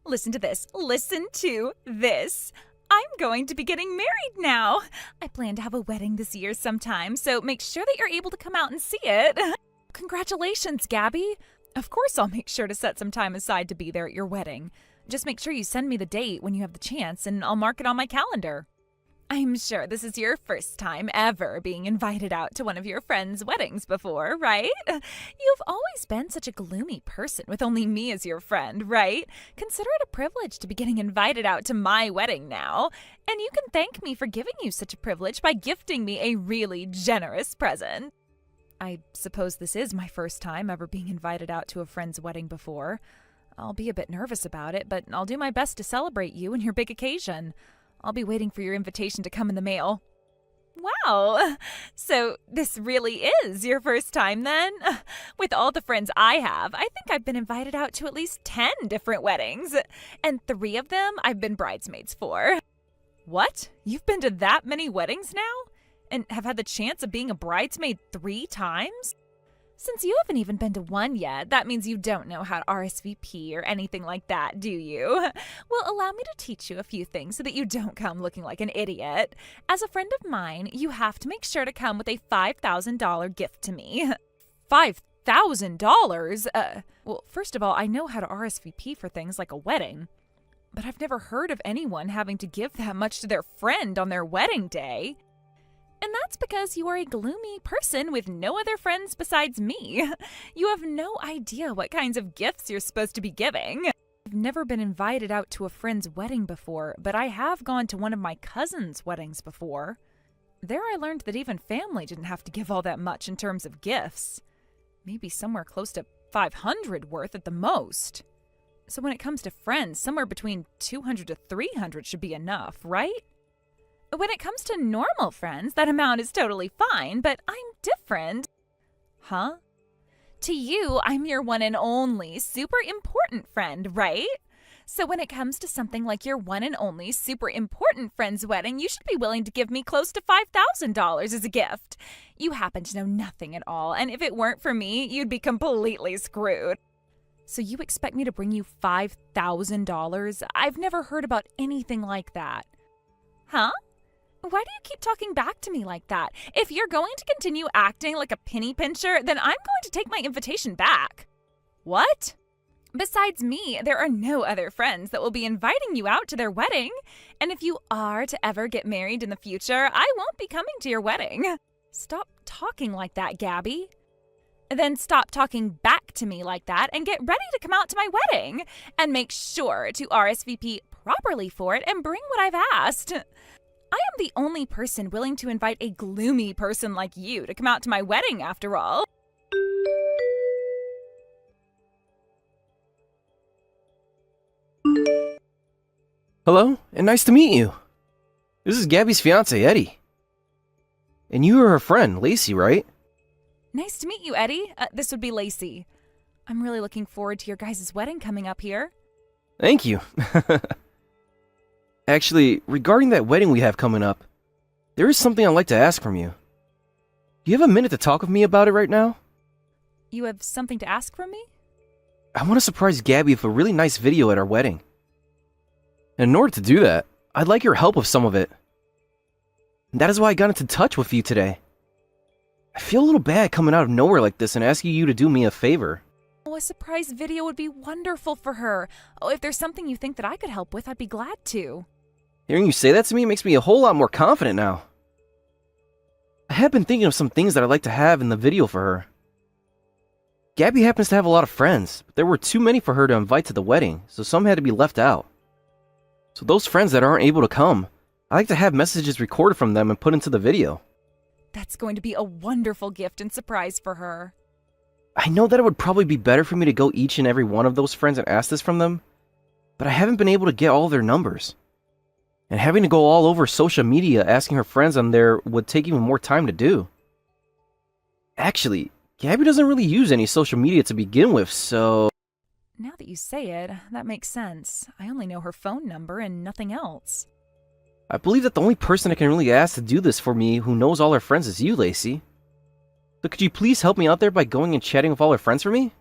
Listen to this. Listen to this. I'm going to be getting married now. I plan to have a wedding this year sometime, so make sure that you're able to come out and see it. Congratulations, Gabby. Of course I'll make sure to set some time aside to be there at your wedding. Just make sure you send me the date when you have the chance, and I'll mark it on my calendar. I'm sure this is your first time ever being invited out to one of your friends' weddings before, right? You've always been such a gloomy person with only me as your friend, right? Consider it a privilege to be getting invited out to my wedding now. And you can thank me for giving you such a privilege by gifting me a really generous present. I suppose this is my first time ever being invited out to a friend's wedding before. I'll be a bit nervous about it, but I'll do my best to celebrate you and your big occasion. I'll be waiting for your invitation to come in the mail. Wow! So this really is your first time then? With all the friends I have, I think I've been invited out to at least 10 different weddings. And 3 of them I've been bridesmaids for. What? You've been to that many weddings now? And have had the chance of being a bridesmaid 3 times? Since you haven't even been to one yet, that means you don't know how to RSVP or anything like that, do you? Well, allow me to teach you a few things so that you don't come looking like an idiot. As a friend of mine, you have to make sure to come with a $5,000 gift to me. $5,000? Well, first of all, I know how to RSVP for things like a wedding, but I've never heard of anyone having to give that much to their friend on their wedding day. And that's because you are a gloomy person with no other friends besides me. You have no idea what kinds of gifts you're supposed to be giving. I've never been invited out to a friend's wedding before, but I have gone to one of my cousin's weddings before. There I learned that even family didn't have to give all that much in terms of gifts. Maybe somewhere close to $500 worth at the most. So when it comes to friends, somewhere between $200 to $300 should be enough, right? When it comes to normal friends, that amount is totally fine, but I'm different. Huh? To you, I'm your one and only super important friend, right? So when it comes to something like your one and only super important friend's wedding, you should be willing to give me close to $5,000 as a gift. You happen to know nothing at all, and if it weren't for me, you'd be completely screwed. So you expect me to bring you $5,000? I've never heard about anything like that. Huh? Why do you keep talking back to me like that? If you're going to continue acting like a penny pincher, then I'm going to take my invitation back. What? Besides me, there are no other friends that will be inviting you out to their wedding. And if you are to ever get married in the future, I won't be coming to your wedding. Stop talking like that, Gabby. Then stop talking back to me like that and get ready to come out to my wedding. And make sure to RSVP properly for it and bring what I've asked. I am the only person willing to invite a gloomy person like you to come out to my wedding, after all. Hello, and nice to meet you. This is Gabby's fiance, Eddie. And you are her friend, Lacey, right? Nice to meet you, Eddie. This would be Lacey. I'm really looking forward to your guys' wedding coming up here. Thank you. Actually, regarding that wedding we have coming up, there is something I'd like to ask from you. Do you have a minute to talk with me about it right now? You have something to ask from me? I want to surprise Gabby with a really nice video at our wedding. And in order to do that, I'd like your help with some of it. And that is why I got into touch with you today. I feel a little bad coming out of nowhere like this and asking you to do me a favor. Oh, a surprise video would be wonderful for her. Oh, if there's something you think that I could help with, I'd be glad to. Hearing you say that to me makes me a whole lot more confident now. I have been thinking of some things that I'd like to have in the video for her. Gabby happens to have a lot of friends, but there were too many for her to invite to the wedding, so some had to be left out. So those friends that aren't able to come, I like to have messages recorded from them and put into the video. That's going to be a wonderful gift and surprise for her. I know that it would probably be better for me to go each and every one of those friends and ask this from them, but I haven't been able to get all their numbers. And having to go all over social media asking her friends on there would take even more time to do. Actually, Gabby doesn't really use any social media to begin with, so... Now that you say it, that makes sense. I only know her phone number and nothing else. I believe that the only person I can really ask to do this for me who knows all her friends is you, Lacey. So could you please help me out there by going and chatting with all her friends for me?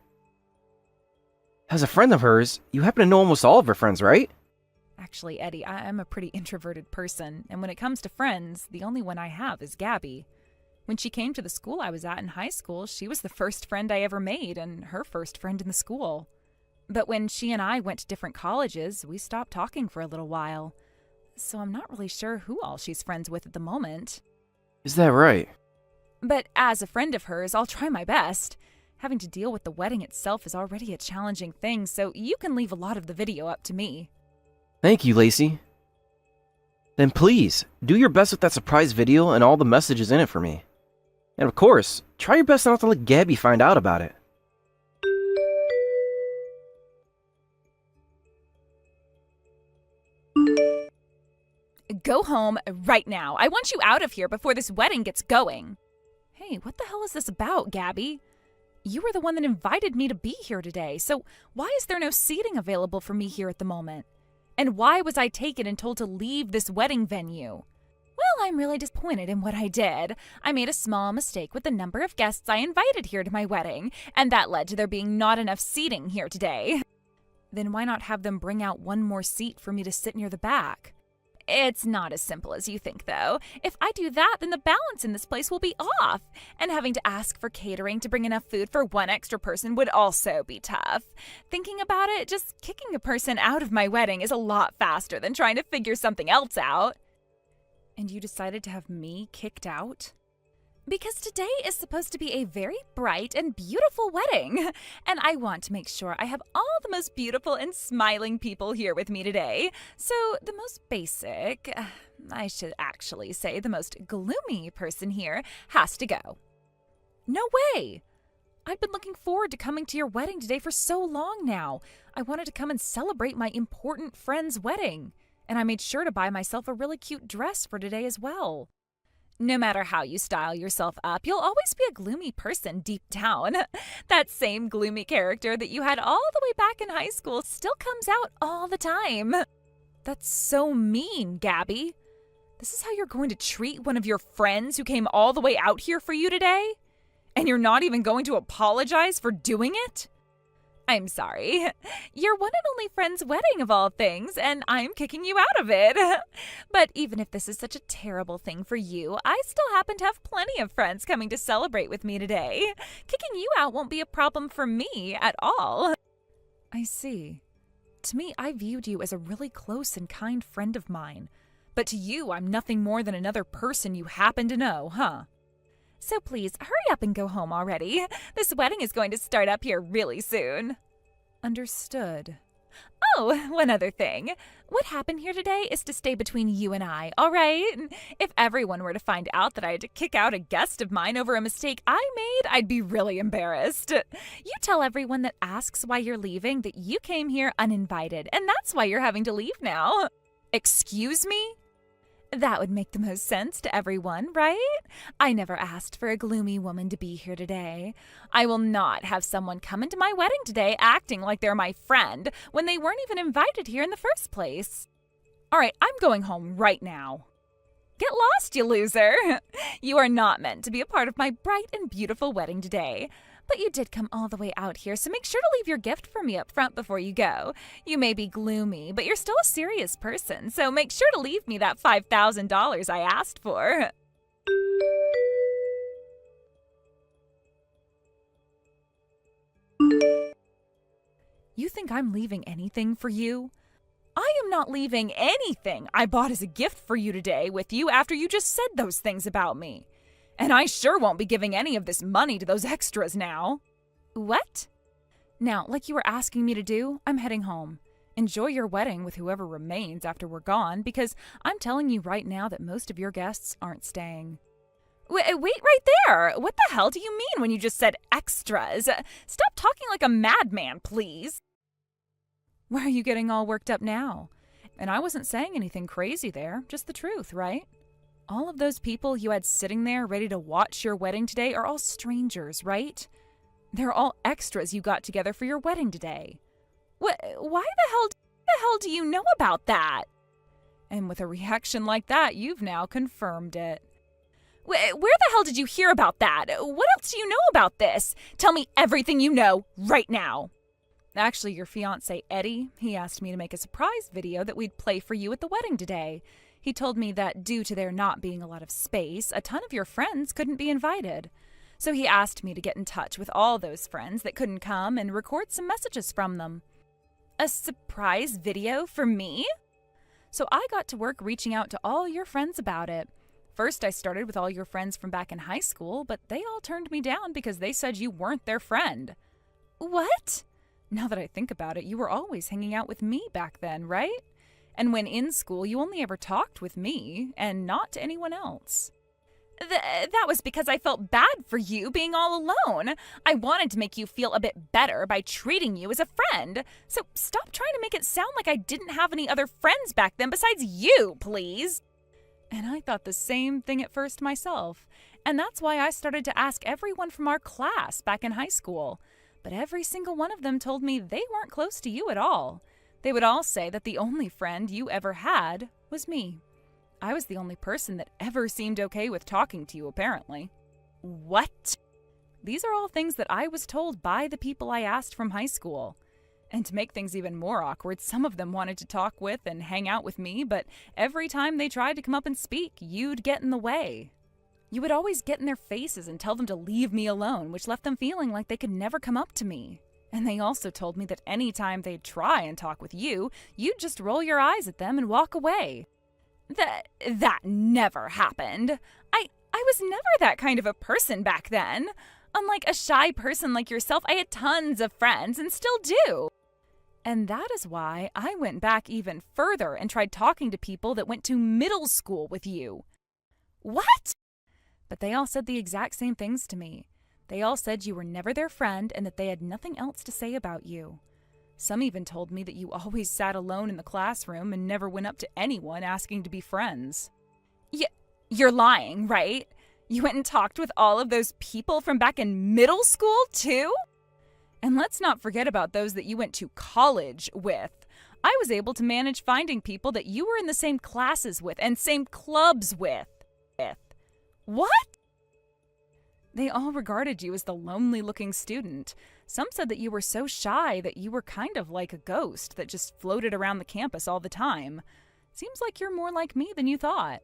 As a friend of hers, you happen to know almost all of her friends, right? Actually, Eddie, I'm a pretty introverted person, and when it comes to friends, the only one I have is Gabby. When she came to the school I was at in high school, she was the first friend I ever made and her first friend in the school. But when she and I went to different colleges, we stopped talking for a little while. So I'm not really sure who all she's friends with at the moment. Is that right? But as a friend of hers, I'll try my best. Having to deal with the wedding itself is already a challenging thing, so you can leave a lot of the video up to me. Thank you, Lacey. Then please, do your best with that surprise video and all the messages in it for me. And of course, try your best not to let Gabby find out about it. Go home right now. I want you out of here before this wedding gets going. Hey, what the hell is this about, Gabby? You were the one that invited me to be here today, so why is there no seating available for me here at the moment? And why was I taken and told to leave this wedding venue? Well, I'm really disappointed in what I did. I made a small mistake with the number of guests I invited here to my wedding, and that led to there being not enough seating here today. Then why not have them bring out one more seat for me to sit near the back? It's not as simple as you think, though. If I do that, then the balance in this place will be off. And having to ask for catering to bring enough food for one extra person would also be tough. Thinking about it, just kicking a person out of my wedding is a lot faster than trying to figure something else out. And you decided to have me kicked out? Because today is supposed to be a very bright and beautiful wedding, and I want to make sure I have all the most beautiful and smiling people here with me today. So the most basic, I should actually say the most gloomy person here has to go. No way! I've been looking forward to coming to your wedding today for so long now. I wanted to come and celebrate my important friend's wedding, and I made sure to buy myself a really cute dress for today as well. No matter how you style yourself up, you'll always be a gloomy person deep down. That same gloomy character that you had all the way back in high school still comes out all the time. That's so mean, Gabby. This is how you're going to treat one of your friends who came all the way out here for you today? And you're not even going to apologize for doing it? I'm sorry. Your one and only friend's wedding of all things, and I'm kicking you out of it. But even if this is such a terrible thing for you, I still happen to have plenty of friends coming to celebrate with me today. Kicking you out won't be a problem for me at all. I see. To me, I viewed you as a really close and kind friend of mine. But to you, I'm nothing more than another person you happen to know, huh? So please, hurry up and go home already. This wedding is going to start up here really soon. Understood. Oh, one other thing. What happened here today is to stay between you and I, all right? If everyone were to find out that I had to kick out a guest of mine over a mistake I made, I'd be really embarrassed. You tell everyone that asks why you're leaving that you came here uninvited, and that's why you're having to leave now. Excuse me? That would make the most sense to everyone, right? I never asked for a gloomy woman to be here today. I will not have someone come into my wedding today acting like they're my friend when they weren't even invited here in the first place. All right, I'm going home right now. Get lost, you loser. You are not meant to be a part of my bright and beautiful wedding today. But you did come all the way out here, so make sure to leave your gift for me up front before you go. You may be gloomy, but you're still a serious person, so make sure to leave me that $5,000 I asked for. You think I'm leaving anything for you? I am not leaving anything I bought as a gift for you today with you after you just said those things about me. And I sure won't be giving any of this money to those extras now. What? Now, like you were asking me to do, I'm heading home. Enjoy your wedding with whoever remains after we're gone, because I'm telling you right now that most of your guests aren't staying. Wait right there! What the hell do you mean when you just said extras? Stop talking like a madman, please. Why are you getting all worked up now? And I wasn't saying anything crazy there, just the truth, right? All of those people you had sitting there ready to watch your wedding today are all strangers, right? They're all extras you got together for your wedding today. Why the hell do you know about that? And with a reaction like that, you've now confirmed it. Where the hell did you hear about that? What else do you know about this? Tell me everything you know right now. Actually, your fiancé, Eddie, he asked me to make a surprise video that we'd play for you at the wedding today. He told me that due to there not being a lot of space, a ton of your friends couldn't be invited. So he asked me to get in touch with all those friends that couldn't come and record some messages from them. A surprise video for me? So I got to work reaching out to all your friends about it. First, I started with all your friends from back in high school, but they all turned me down because they said you weren't their friend. What? Now that I think about it, you were always hanging out with me back then, right? And when in school, you only ever talked with me and not to anyone else. That was because I felt bad for you being all alone. I wanted to make you feel a bit better by treating you as a friend. So stop trying to make it sound like I didn't have any other friends back then besides you, please. And I thought the same thing at first myself. And that's why I started to ask everyone from our class back in high school. But every single one of them told me they weren't close to you at all. They would all say that the only friend you ever had was me. I was the only person that ever seemed okay with talking to you, apparently. What? These are all things that I was told by the people I asked from high school. And to make things even more awkward, some of them wanted to talk with and hang out with me, but every time they tried to come up and speak, you'd get in the way. You would always get in their faces and tell them to leave me alone, which left them feeling like they could never come up to me. And they also told me that any time they'd try and talk with you, you'd just roll your eyes at them and walk away. That never happened. I was never that kind of a person back then. Unlike a shy person like yourself, I had tons of friends and still do. And that is why I went back even further and tried talking to people that went to middle school with you. What? But they all said the exact same things to me. They all said you were never their friend and that they had nothing else to say about you. Some even told me that you always sat alone in the classroom and never went up to anyone asking to be friends. You're lying, right? You went and talked with all of those people from back in middle school, too? And let's not forget about those that you went to college with. I was able to manage finding people that you were in the same classes with and same clubs with. What? They all regarded you as the lonely-looking student. Some said that you were so shy that you were kind of like a ghost that just floated around the campus all the time. Seems like you're more like me than you thought.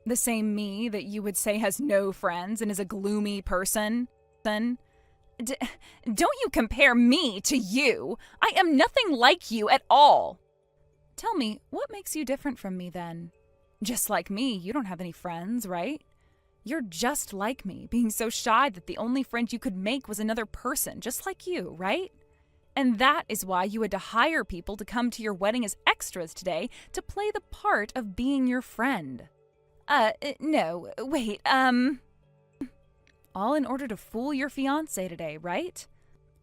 The same me that you would say has no friends and is a gloomy person. Don't you compare me to you. I am nothing like you at all. Tell me, what makes you different from me then? Just like me, you don't have any friends, right? You're just like me, being so shy that the only friend you could make was another person, just like you, right? And that is why you had to hire people to come to your wedding as extras today to play the part of being your friend. No, wait, all in order to fool your fiancé today, right?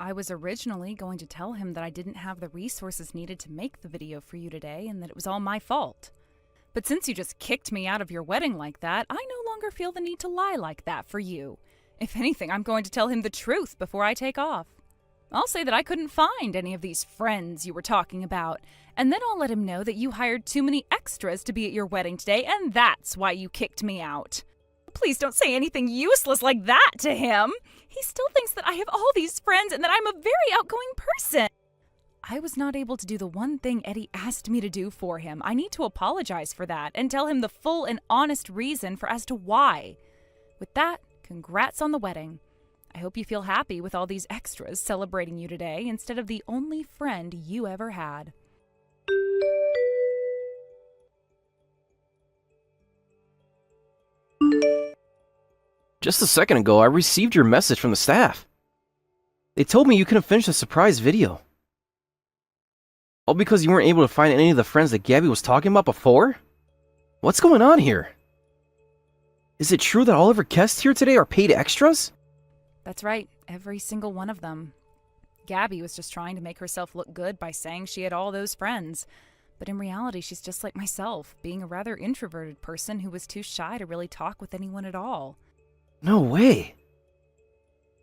I was originally going to tell him that I didn't have the resources needed to make the video for you today and that it was all my fault. But since you just kicked me out of your wedding like that, I no longer feel the need to lie like that for you. If anything, I'm going to tell him the truth before I take off. I'll say that I couldn't find any of these friends you were talking about, and then I'll let him know that you hired too many extras to be at your wedding today, and that's why you kicked me out. Please don't say anything useless like that to him. He still thinks that I have all these friends and that I'm a very outgoing person. I was not able to do the one thing Eddie asked me to do for him. I need to apologize for that and tell him the full and honest reason for as to why. With that, congrats on the wedding. I hope you feel happy with all these extras celebrating you today instead of the only friend you ever had. Just a second ago, I received your message from the staff. They told me you couldn't finish the surprise video. All because you weren't able to find any of the friends that Gabby was talking about before? What's going on here? Is it true that all of her guests here today are paid extras? That's right, every single one of them. Gabby was just trying to make herself look good by saying she had all those friends. But in reality, she's just like myself, being a rather introverted person who was too shy to really talk with anyone at all. No way.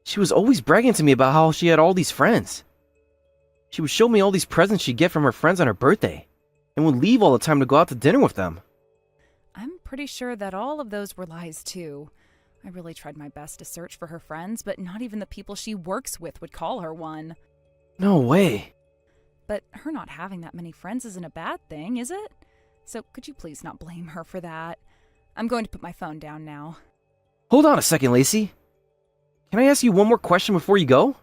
She was always bragging to me about how she had all these friends. She would show me all these presents she'd get from her friends on her birthday, and would leave all the time to go out to dinner with them. I'm pretty sure that all of those were lies too. I really tried my best to search for her friends, but not even the people she works with would call her one. No way. But her not having that many friends isn't a bad thing, is it? So could you please not blame her for that? I'm going to put my phone down now. Hold on a second, Lacey. Can I ask you one more question before you go?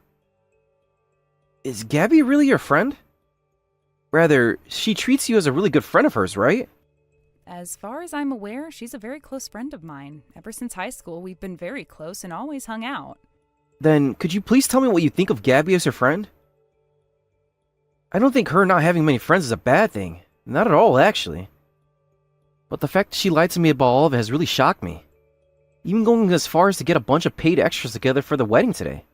Is Gabby really your friend? Rather, she treats you as a really good friend of hers, right? As far as I'm aware, she's a very close friend of mine. Ever since high school, we've been very close and always hung out. Then, could you please tell me what you think of Gabby as her friend? I don't think her not having many friends is a bad thing. Not at all, actually. But the fact that she lied to me about all of it has really shocked me. Even going as far as to get a bunch of paid extras together for the wedding today.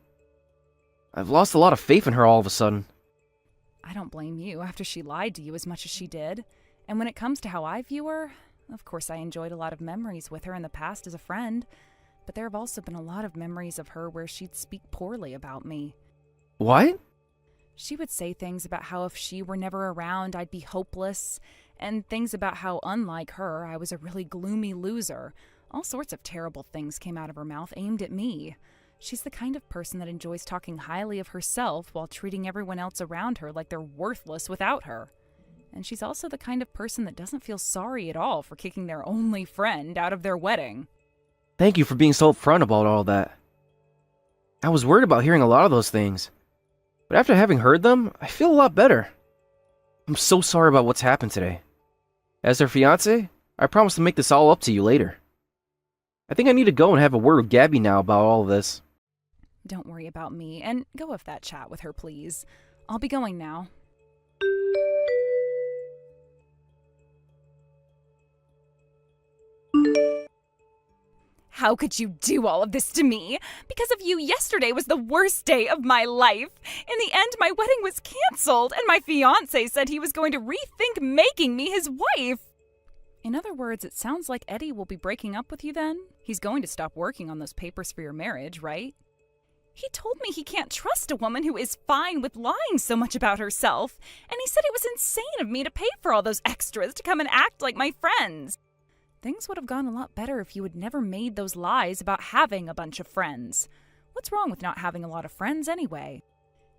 I've lost a lot of faith in her all of a sudden. I don't blame you after she lied to you as much as she did. And when it comes to how I view her, of course I enjoyed a lot of memories with her in the past as a friend. But there have also been a lot of memories of her where she'd speak poorly about me. What? She would say things about how if she were never around, I'd be hopeless, and things about how, unlike her, I was a really gloomy loser. All sorts of terrible things came out of her mouth aimed at me. She's the kind of person that enjoys talking highly of herself while treating everyone else around her like they're worthless without her. And she's also the kind of person that doesn't feel sorry at all for kicking their only friend out of their wedding. Thank you for being so upfront about all that. I was worried about hearing a lot of those things. But after having heard them, I feel a lot better. I'm so sorry about what's happened today. As her fiancé, I promise to make this all up to you later. I think I need to go and have a word with Gabby now about all of this. Don't worry about me, and go have that chat with her, please. I'll be going now. How could you do all of this to me? Because of you, yesterday was the worst day of my life. In the end, my wedding was canceled, and my fiancé said he was going to rethink making me his wife. In other words, it sounds like Eddie will be breaking up with you then? He's going to stop working on those papers for your marriage, right? He told me he can't trust a woman who is fine with lying so much about herself, and he said it was insane of me to pay for all those extras to come and act like my friends. Things would have gone a lot better if you had never made those lies about having a bunch of friends. What's wrong with not having a lot of friends anyway?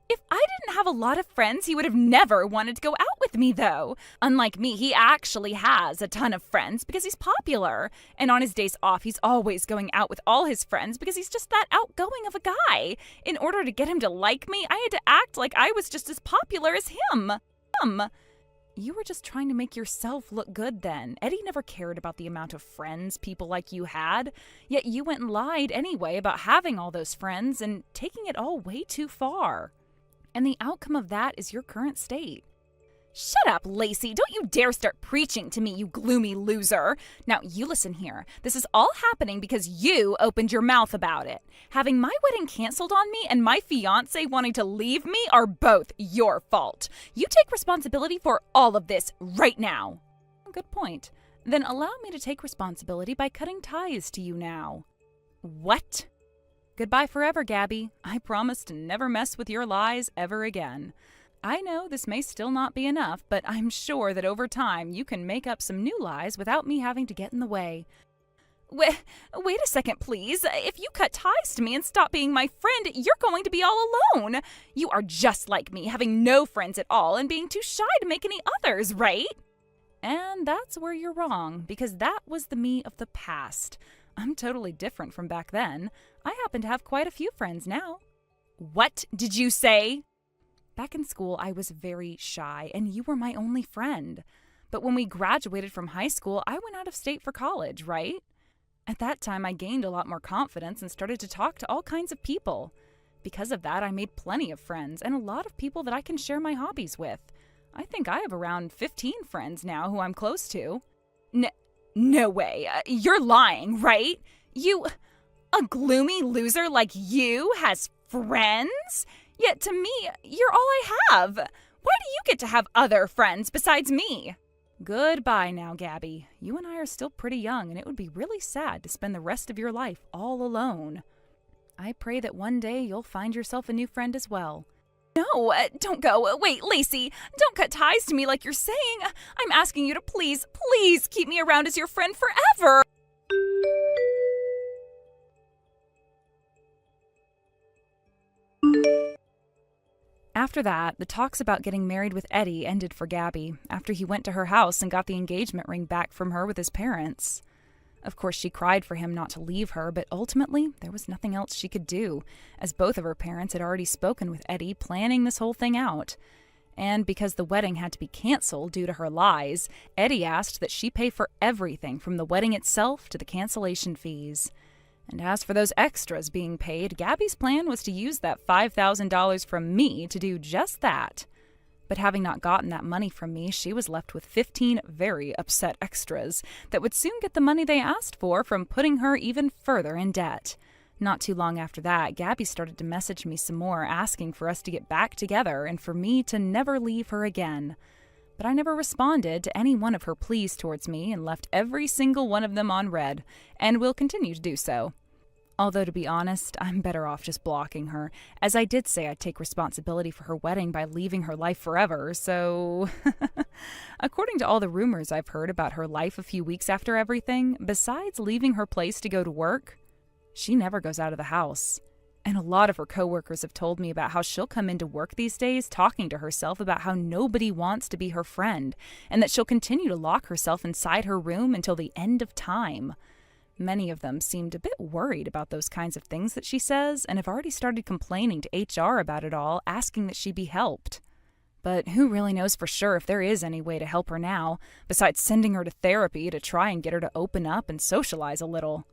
If I didn't have a lot of friends, he would have never wanted to go out with me, though. Unlike me, he actually has a ton of friends because he's popular. And on his days off, he's always going out with all his friends because he's just that outgoing of a guy. In order to get him to like me, I had to act like I was just as popular as him. You were just trying to make yourself look good then. Eddie never cared about the amount of friends people like you had. Yet you went and lied anyway about having all those friends and taking it all way too far. And the outcome of that is your current state. Shut up, Lacey. Don't you dare start preaching to me, you gloomy loser. Now, you listen here. This is all happening because you opened your mouth about it. Having my wedding canceled on me and my fiancé wanting to leave me are both your fault. You take responsibility for all of this right now. Good point. Then allow me to take responsibility by cutting ties to you now. What? Goodbye forever, Gabby. I promise to never mess with your lies ever again. I know this may still not be enough, but I'm sure that over time you can make up some new lies without me having to get in the way. Wait a second, please. If you cut ties to me and stop being my friend, you're going to be all alone. You are just like me, having no friends at all and being too shy to make any others, right? And that's where you're wrong, because that was the me of the past. I'm totally different from back then. I happen to have quite a few friends now. What did you say? Back in school, I was very shy, and you were my only friend. But when we graduated from high school, I went out of state for college, right? At that time, I gained a lot more confidence and started to talk to all kinds of people. Because of that, I made plenty of friends and a lot of people that I can share my hobbies with. I think I have around 15 friends now who I'm close to. No way. You're lying, right? A gloomy loser like you has friends? Yet to me, you're all I have. Why do you get to have other friends besides me? Goodbye now, Gabby. You and I are still pretty young, and it would be really sad to spend the rest of your life all alone. I pray that one day you'll find yourself a new friend as well. No, don't go. Wait, Lacey, don't cut ties to me like you're saying. I'm asking you to please keep me around as your friend forever. After that, the talks about getting married with Eddie ended for Gabby after he went to her house and got the engagement ring back from her with his parents. Of course, she cried for him not to leave her, but ultimately, there was nothing else she could do, as both of her parents had already spoken with Eddie, planning this whole thing out. And because the wedding had to be canceled due to her lies, Eddie asked that she pay for everything from the wedding itself to the cancellation fees. And as for those extras being paid, Gabby's plan was to use that $5,000 from me to do just that. But having not gotten that money from me, she was left with 15 very upset extras that would soon get the money they asked for from putting her even further in debt. Not too long after that, Gabby started to message me some more, asking for us to get back together and for me to never leave her again. But I never responded to any one of her pleas towards me and left every single one of them on red, and will continue to do so. Although, to be honest, I'm better off just blocking her, as I did say I'd take responsibility for her wedding by leaving her life forever, so... According to all the rumors I've heard about her life a few weeks after everything, besides leaving her place to go to work, she never goes out of the house. And a lot of her coworkers have told me about how she'll come into work these days talking to herself about how nobody wants to be her friend, and that she'll continue to lock herself inside her room until the end of time. Many of them seemed a bit worried about those kinds of things that she says and have already started complaining to HR about it all, asking that she be helped. But who really knows for sure if there is any way to help her now, besides sending her to therapy to try and get her to open up and socialize a little.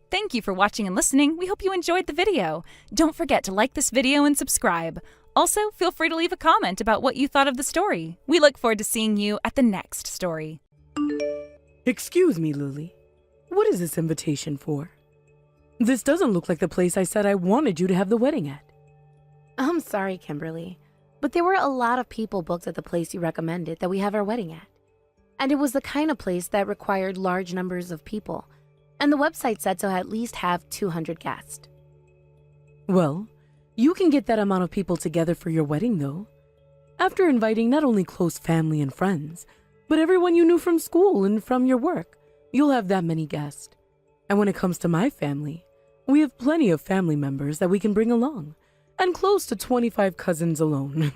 Thank you for watching and listening. We hope you enjoyed the video. Don't forget to like this video and subscribe. Also, feel free to leave a comment about what you thought of the story. We look forward to seeing you at the next story. Excuse me, Lily. What is this invitation for? This doesn't look like the place I said I wanted you to have the wedding at. I'm sorry, Kimberly, but there were a lot of people booked at the place you recommended that we have our wedding at. And it was the kind of place that required large numbers of people. And the website said to at least have 200 guests. Well, you can get that amount of people together for your wedding, though. After inviting not only close family and friends, but everyone you knew from school and from your work, you'll have that many guests. And when it comes to my family, we have plenty of family members that we can bring along, and close to 25 cousins alone.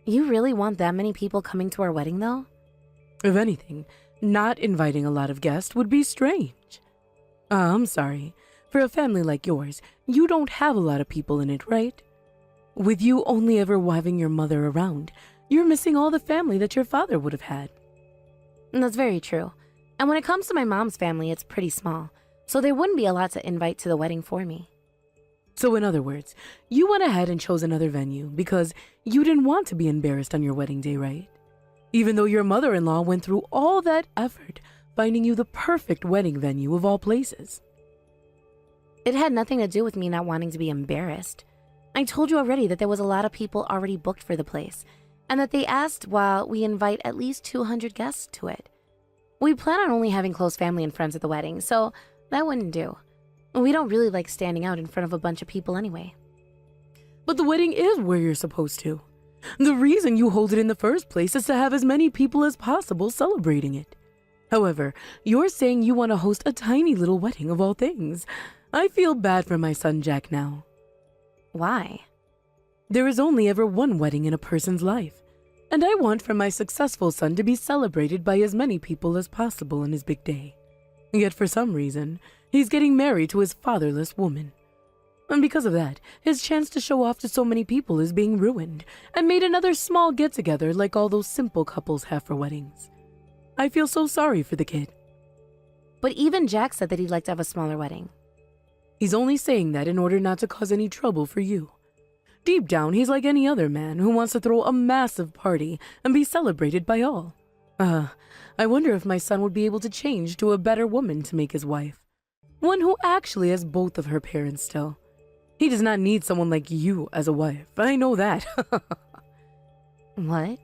You really want that many people coming to our wedding, though? If anything, not inviting a lot of guests would be strange. I'm sorry. For a family like yours, you don't have a lot of people in it, right? With you only ever having your mother around, you're missing all the family that your father would have had. That's very true. And when it comes to my mom's family, it's pretty small, so there wouldn't be a lot to invite to the wedding for me. So in other words, you went ahead and chose another venue because you didn't want to be embarrassed on your wedding day, right? Even though your mother-in-law went through all that effort finding you the perfect wedding venue of all places. It had nothing to do with me not wanting to be embarrassed. I told you already that there was a lot of people already booked for the place, and that they asked while we invite at least 200 guests to it. We plan on only having close family and friends at the wedding, so that wouldn't do. We don't really like standing out in front of a bunch of people anyway. But the wedding is where you're supposed to. The reason you hold it in the first place is to have as many people as possible celebrating it. However, you're saying you want to host a tiny little wedding of all things. I feel bad for my son Jack now. Why? There is only ever one wedding in a person's life, and I want for my successful son to be celebrated by as many people as possible on his big day. Yet for some reason, he's getting married to his fatherless woman. And because of that, his chance to show off to so many people is being ruined, and made another small get-together like all those simple couples have for weddings. I feel so sorry for the kid. But even Jack said that he'd like to have a smaller wedding. He's only saying that in order not to cause any trouble for you. Deep down, he's like any other man who wants to throw a massive party and be celebrated by all. I wonder if my son would be able to change to a better woman to make his wife. One who actually has both of her parents still. He does not need someone like you as a wife. I know that. What?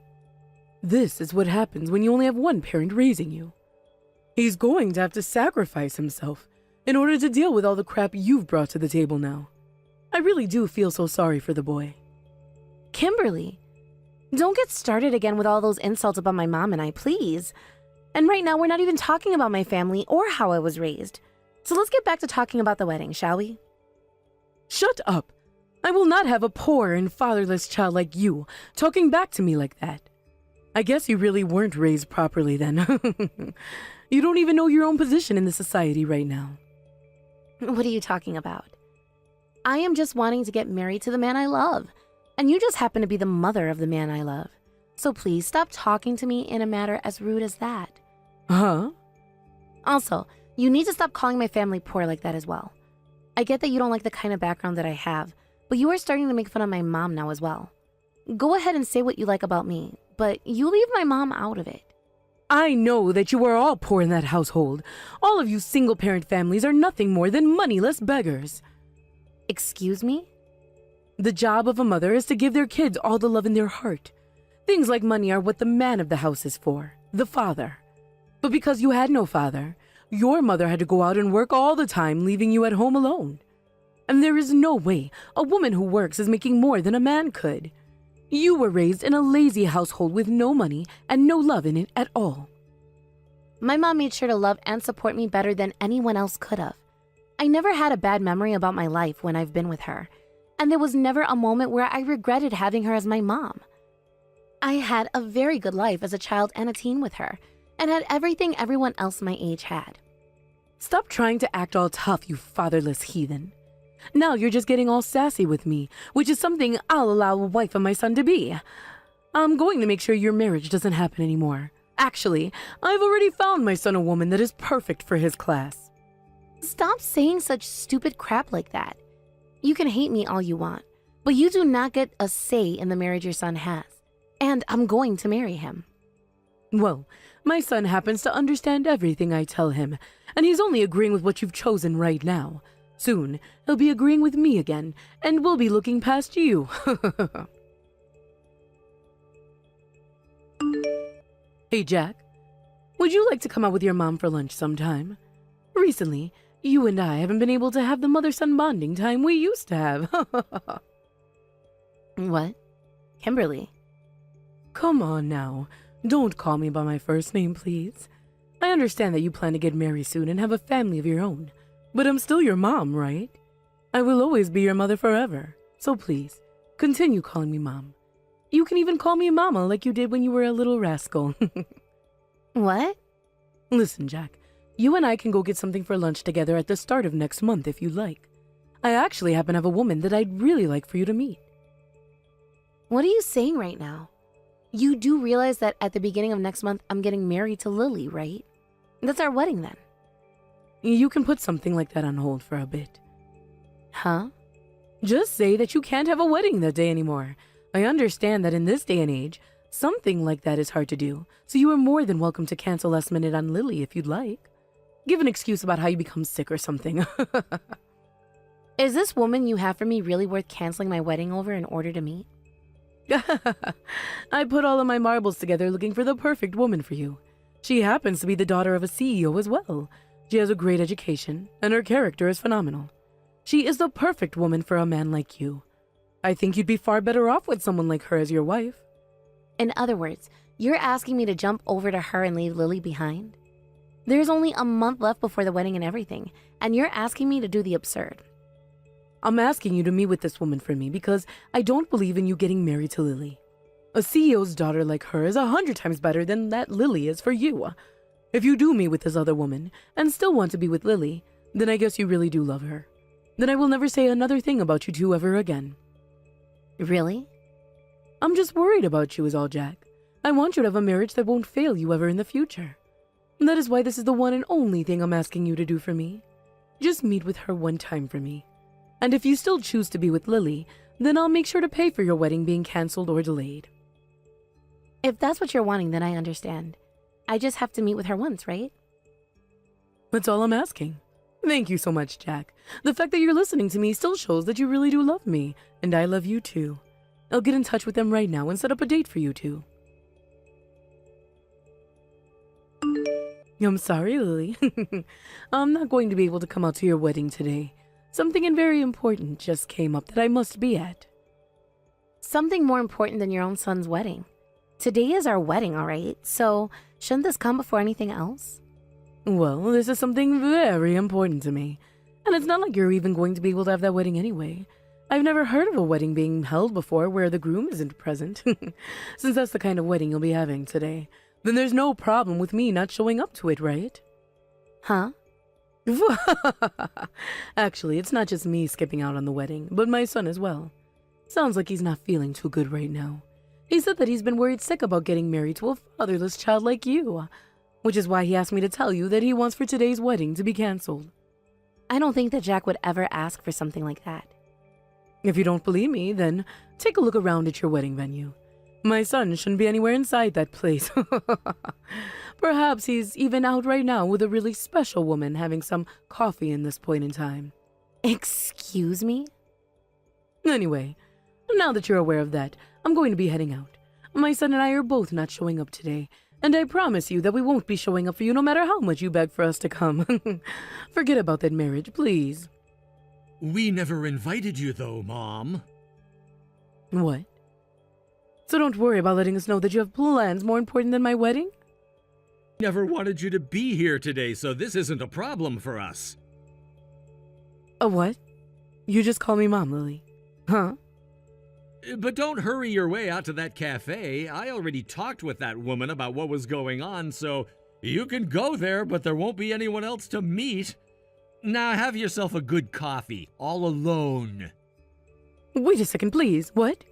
This is what happens when you only have one parent raising you. He's going to have to sacrifice himself in order to deal with all the crap you've brought to the table now. I really do feel so sorry for the boy. Kimberly, don't get started again with all those insults about my mom and I, please. And right now, we're not even talking about my family or how I was raised. So let's get back to talking about the wedding, shall we? Shut up. I will not have a poor and fatherless child like you talking back to me like that. I guess you really weren't raised properly then. You don't even know your own position in the society right now. What are you talking about? I am just wanting to get married to the man I love, and you just happen to be the mother of the man I love. So please stop talking to me in a manner as rude as that. Huh? Also, you need to stop calling my family poor like that as well. I get that you don't like the kind of background that I have, but you are starting to make fun of my mom now as well. Go ahead and say what you like about me, but you leave my mom out of it. I know that you are all poor in that household. All of you single-parent families are nothing more than moneyless beggars. Excuse me? The job of a mother is to give their kids all the love in their heart. Things like money are what the man of the house is for, the father. But because you had no father, your mother had to go out and work all the time, leaving you at home alone. And there is no way a woman who works is making more than a man could. You were raised in a lazy household with no money and no love in it at all. My mom made sure to love and support me better than anyone else could have. I never had a bad memory about my life when I've been with her, and there was never a moment where I regretted having her as my mom. I had a very good life as a child and a teen with her, and had everything everyone else my age had. Stop trying to act all tough, you fatherless heathen. Now you're just getting all sassy with me, which is something I'll allow a wife of my son to be. I'm going to make sure your marriage doesn't happen anymore. Actually, I've already found my son a woman that is perfect for his class. Stop saying such stupid crap like that. You can hate me all you want, but you do not get a say in the marriage your son has. And I'm going to marry him. Well, my son happens to understand everything I tell him, and he's only agreeing with what you've chosen right now. Soon, he'll be agreeing with me again, and we'll be looking past you. Hey, Jack. Would you like to come out with your mom for lunch sometime? Recently, you and I haven't been able to have the mother-son bonding time we used to have. What? Kimberly? Come on now. Don't call me by my first name, please. I understand that you plan to get married soon and have a family of your own. But I'm still your mom, right? I will always be your mother forever. So please, continue calling me Mom. You can even call me Mama like you did when you were a little rascal. What? Listen, Jack, you and I can go get something for lunch together at the start of next month if you like. I actually happen to have a woman that I'd really like for you to meet. What are you saying right now? You do realize that at the beginning of next month, I'm getting married to Lily, right? That's our wedding then. You can put something like that on hold for a bit. Huh? Just say that you can't have a wedding that day anymore. I understand that in this day and age, something like that is hard to do, so you are more than welcome to cancel last minute on Lily if you'd like. Give an excuse about how you become sick or something. Is this woman you have for me really worth canceling my wedding over in order to meet? I put all of my marbles together looking for the perfect woman for you. She happens to be the daughter of a CEO as well. She has a great education, and her character is phenomenal. She is the perfect woman for a man like you. I think you'd be far better off with someone like her as your wife. In other words, you're asking me to jump over to her and leave Lily behind? There's only a month left before the wedding and everything, and you're asking me to do the absurd. I'm asking you to meet with this woman for me because I don't believe in you getting married to Lily. A CEO's daughter like her is 100 times better than that Lily is for you. If you do meet with this other woman and still want to be with Lily, then I guess you really do love her. Then I will never say another thing about you two ever again. Really? I'm just worried about you is all, Jack. I want you to have a marriage that won't fail you ever in the future. That is why this is the one and only thing I'm asking you to do for me. Just meet with her one time for me. And if you still choose to be with Lily, then I'll make sure to pay for your wedding being canceled or delayed. If that's what you're wanting, then I understand. I just have to meet with her once, right? That's all I'm asking. Thank you so much, Jack. The fact that you're listening to me still shows that you really do love me, and I love you too. I'll get in touch with them right now and set up a date for you two. I'm sorry, Lily. I'm not going to be able to come out to your wedding today. Something very important just came up that I must be at. Something more important than your own son's wedding. Today is our wedding, all right? So shouldn't this come before anything else? Well, this is something very important to me. And it's not like you're even going to be able to have that wedding anyway. I've never heard of a wedding being held before where the groom isn't present. Since that's the kind of wedding you'll be having today, then there's no problem with me not showing up to it, right? Huh? Actually, it's not just me skipping out on the wedding, but my son as well. Sounds like he's not feeling too good right now. He said that he's been worried sick about getting married to a fatherless child like you, which is why he asked me to tell you that he wants for today's wedding to be canceled. I don't think that Jack would ever ask for something like that. If you don't believe me, then take a look around at your wedding venue. My son shouldn't be anywhere inside that place. Perhaps he's even out right now with a really special woman having some coffee in this point in time. Excuse me? Anyway, now that you're aware of that, I'm going to be heading out. My son and I are both not showing up today, and I promise you that we won't be showing up for you no matter how much you beg for us to come. Forget about that marriage, please. We never invited you though, Mom. What? So don't worry about letting us know that you have plans more important than my wedding? Never wanted you to be here today, so this isn't a problem for us. A what? You just call me Mom, Lily. Huh? But don't hurry your way out to that cafe. I already talked with that woman about what was going on, so you can go there, but there won't be anyone else to meet. Now have yourself a good coffee, all alone. Wait a second, please. What?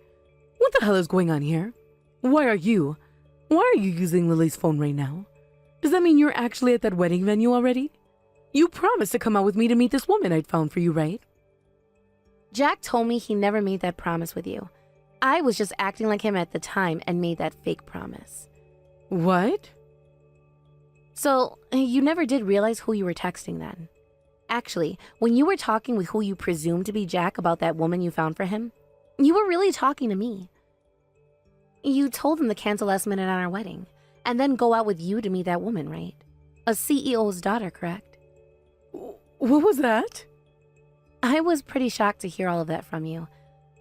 What the hell is going on here? Why are you using Lily's phone right now? Does that mean you're actually at that wedding venue already? You promised to come out with me to meet this woman I'd found for you, right? Jack told me he never made that promise with you. I was just acting like him at the time and made that fake promise. What? So, you never did realize who you were texting then? Actually, when you were talking with who you presumed to be Jack about that woman you found for him, you were really talking to me. You told him to cancel last minute on our wedding, and then go out with you to meet that woman, right? A CEO's daughter, correct? What was that? I was pretty shocked to hear all of that from you.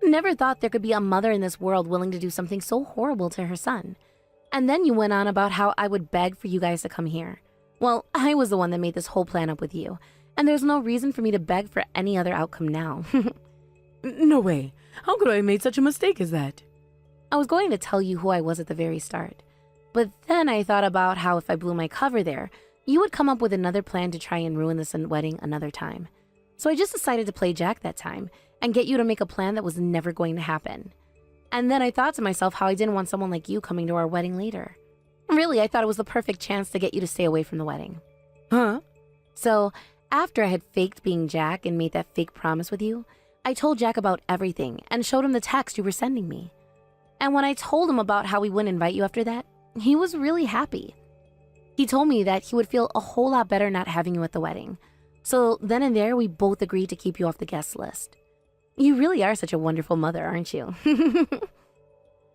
Never thought there could be a mother in this world willing to do something so horrible to her son. And then you went on about how I would beg for you guys to come here. Well, I was the one that made this whole plan up with you, and there's no reason for me to beg for any other outcome now. No way. How could I have made such a mistake as that? I was going to tell you who I was at the very start, but then I thought about how if I blew my cover there, you would come up with another plan to try and ruin this wedding another time. So I just decided to play Jack that time and get you to make a plan that was never going to happen. And then I thought to myself how I didn't want someone like you coming to our wedding later. Really, I thought it was the perfect chance to get you to stay away from the wedding. Huh? So after I had faked being Jack and made that fake promise with you, I told Jack about everything and showed him the text you were sending me. And when I told him about how we wouldn't invite you after that, he was really happy. He told me that he would feel a whole lot better not having you at the wedding. So then and there, we both agreed to keep you off the guest list. You really are such a wonderful mother, aren't you?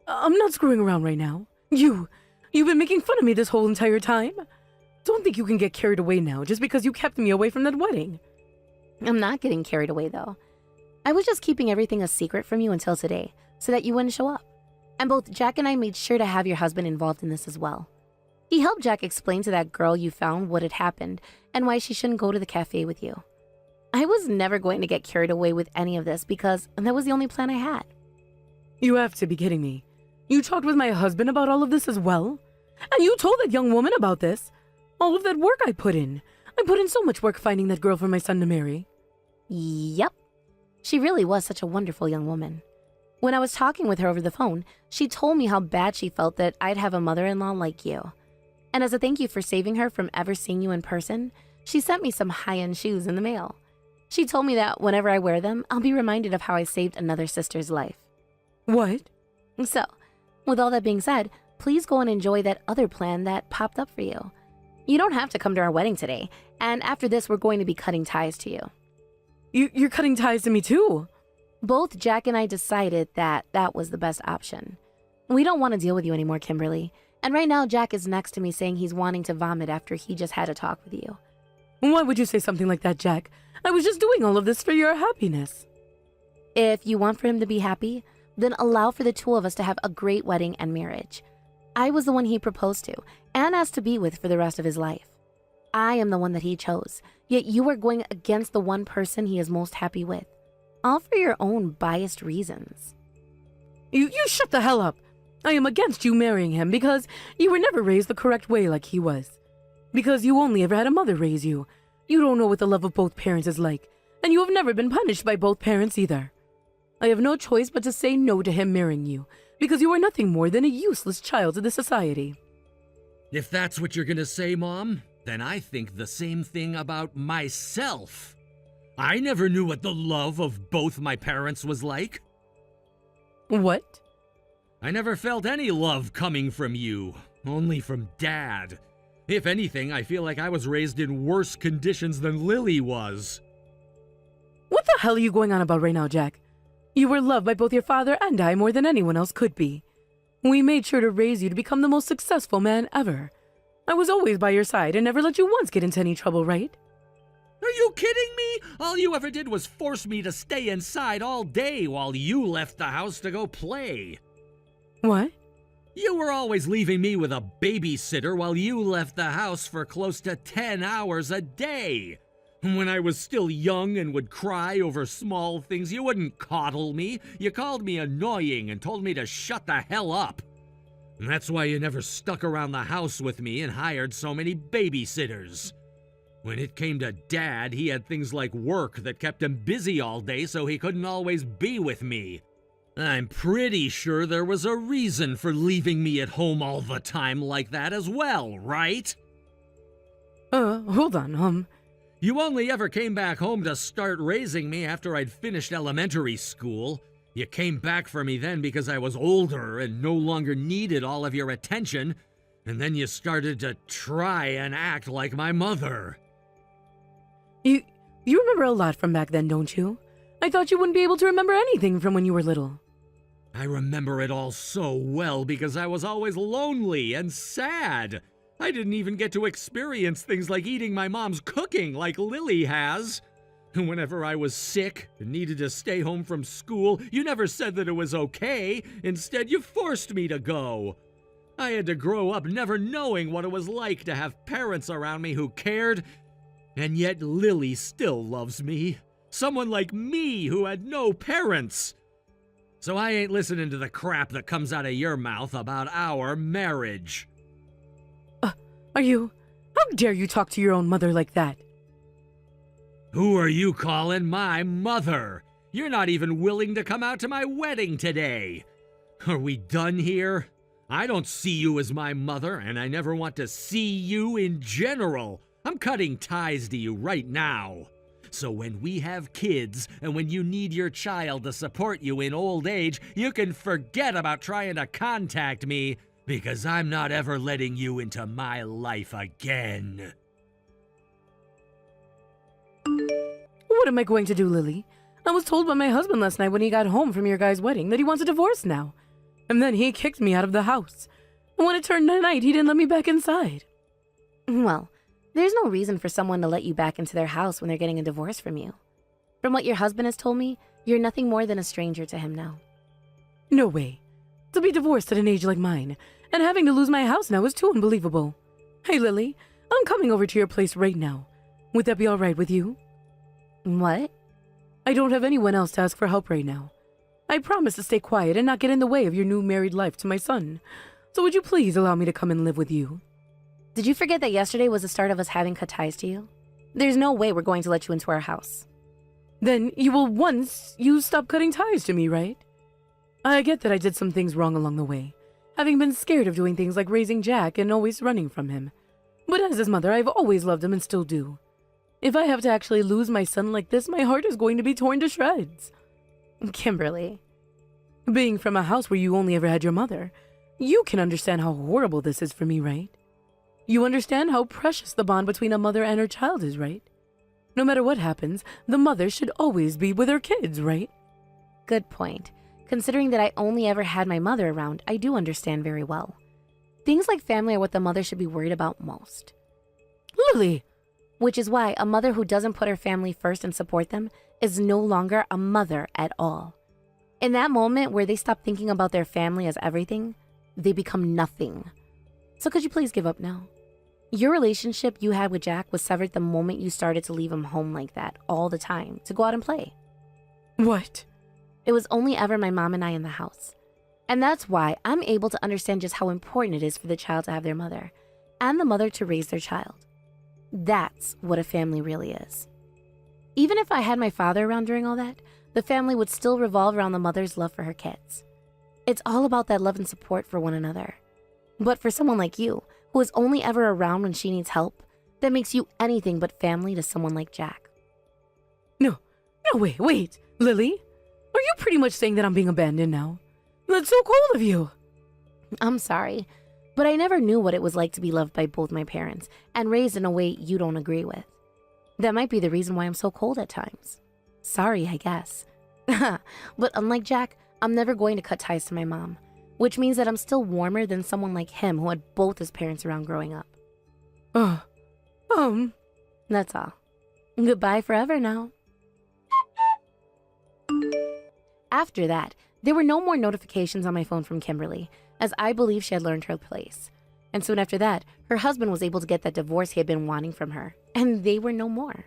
I'm not screwing around right now. You've been making fun of me this whole entire time. Don't think you can get carried away now just because you kept me away from that wedding. I'm not getting carried away, though. I was just keeping everything a secret from you until today, so that you wouldn't show up. And both Jack and I made sure to have your husband involved in this as well. He helped Jack explain to that girl you found what had happened and why she shouldn't go to the cafe with you. I was never going to get carried away with any of this because that was the only plan I had. You have to be kidding me. You talked with my husband about all of this as well? And you told that young woman about this? All of that work I put in. I put in so much work finding that girl for my son to marry. Yep. She really was such a wonderful young woman. When I was talking with her over the phone, she told me how bad she felt that I'd have a mother-in-law like you. And as a thank you for saving her from ever seeing you in person, she sent me some high-end shoes in the mail. She told me that whenever I wear them, I'll be reminded of how I saved another sister's life. What? So, with all that being said, please go and enjoy that other plan that popped up for you. You don't have to come to our wedding today, and after this, we're going to be cutting ties to you. You're cutting ties to me too. Both Jack and I decided that that was the best option. We don't want to deal with you anymore, Kimberly. And right now, Jack is next to me saying he's wanting to vomit after he just had a talk with you. Why would you say something like that, Jack? I was just doing all of this for your happiness. If you want for him to be happy, then allow for the two of us to have a great wedding and marriage. I was the one he proposed to and asked to be with for the rest of his life. I am the one that he chose, yet you are going against the one person he is most happy with. all for your own biased reasons. You shut the hell up. I am against you marrying him because you were never raised the correct way like he was. Because you only ever had a mother raise you. You don't know what the love of both parents is like, and you have never been punished by both parents either. I have no choice but to say no to him marrying you, because you are nothing more than a useless child to the society. If that's what you're gonna say, Mom, then I think the same thing about myself. I never knew what the love of both my parents was like. What? I never felt any love coming from you, only from Dad. If anything, I feel like I was raised in worse conditions than Lily was. What the hell are you going on about right now, Jack? You were loved by both your father and I more than anyone else could be. We made sure to raise you to become the most successful man ever. I was always by your side and never let you once get into any trouble, right? Are you kidding me? All you ever did was force me to stay inside all day while you left the house to go play. What? You were always leaving me with a babysitter while you left the house for close to 10 hours a day. When I was still young and would cry over small things, you wouldn't coddle me. You called me annoying and told me to shut the hell up. And that's why you never stuck around the house with me and hired so many babysitters. When it came to Dad, he had things like work that kept him busy all day, so he couldn't always be with me. I'm pretty sure there was a reason for leaving me at home all the time like that as well, right? Hold on, You only ever came back home to start raising me after I'd finished elementary school. You came back for me then because I was older and no longer needed all of your attention, and then you started to try and act like my mother. You remember a lot from back then, don't you? I thought you wouldn't be able to remember anything from when you were little. I remember it all so well because I was always lonely and sad. I didn't even get to experience things like eating my mom's cooking like Lily has. And whenever I was sick and needed to stay home from school, you never said that it was okay. Instead, you forced me to go. I had to grow up never knowing what it was like to have parents around me who cared, and yet Lily still loves me. Someone like me who had no parents. So I ain't listening to the crap that comes out of your mouth about our marriage. How dare you talk to your own mother like that? Who are you calling my mother? You're not even willing to come out to my wedding today. Are we done here? I don't see you as my mother, and I never want to see you in general. I'm cutting ties to you right now. So when we have kids, and when you need your child to support you in old age, you can forget about trying to contact me, because I'm not ever letting you into my life again. What am I going to do, Lily? I was told by my husband last night when he got home from your guy's wedding that he wants a divorce now. And then he kicked me out of the house. And when it turned night, he didn't let me back inside. Well, there's no reason for someone to let you back into their house when they're getting a divorce from you. From what your husband has told me, you're nothing more than a stranger to him now. No way. To be divorced at an age like mine, and having to lose my house now is too unbelievable. Hey, Lily, I'm coming over to your place right now. Would that be all right with you? What? I don't have anyone else to ask for help right now. I promise to stay quiet and not get in the way of your new married life to my son. So would you please allow me to come and live with you? Did you forget that yesterday was the start of us having cut ties to you? There's no way we're going to let you into our house. Then you stop cutting ties to me, right? I get that I did some things wrong along the way, having been scared of doing things like raising Jack and always running from him. But as his mother, I've always loved him and still do. If I have to actually lose my son like this, my heart is going to be torn to shreds. Kimberly. Being from a house where you only ever had your mother, you can understand how horrible this is for me, right? You understand how precious the bond between a mother and her child is, right? No matter what happens, the mother should always be with her kids, right? Good point. Considering that I only ever had my mother around, I do understand very well. Things like family are what the mother should be worried about most. Lily! Which is why a mother who doesn't put her family first and support them is no longer a mother at all. In that moment where they stop thinking about their family as everything, they become nothing. So could you please give up now? Your relationship you had with Jack was severed the moment you started to leave him home like that all the time to go out and play. What? It was only ever my mom and I in the house. And that's why I'm able to understand just how important it is for the child to have their mother, and the mother to raise their child. That's what a family really is. Even if I had my father around during all that, the family would still revolve around the mother's love for her kids. It's all about that love and support for one another. But for someone like you, who is only ever around when she needs help, that makes you anything but family to someone like Jack. No, wait. Lily? Are you pretty much saying that I'm being abandoned now? That's so cold of you. I'm sorry, but I never knew what it was like to be loved by both my parents and raised in a way you don't agree with. That might be the reason why I'm so cold at times. Sorry, I guess. But unlike Jack, I'm never going to cut ties to my mom, which means that I'm still warmer than someone like him who had both his parents around growing up. That's all. Goodbye forever now. After that, there were no more notifications on my phone from Kimberly, as I believe she had learned her place. And soon after that, her husband was able to get that divorce he had been wanting from her, and they were no more.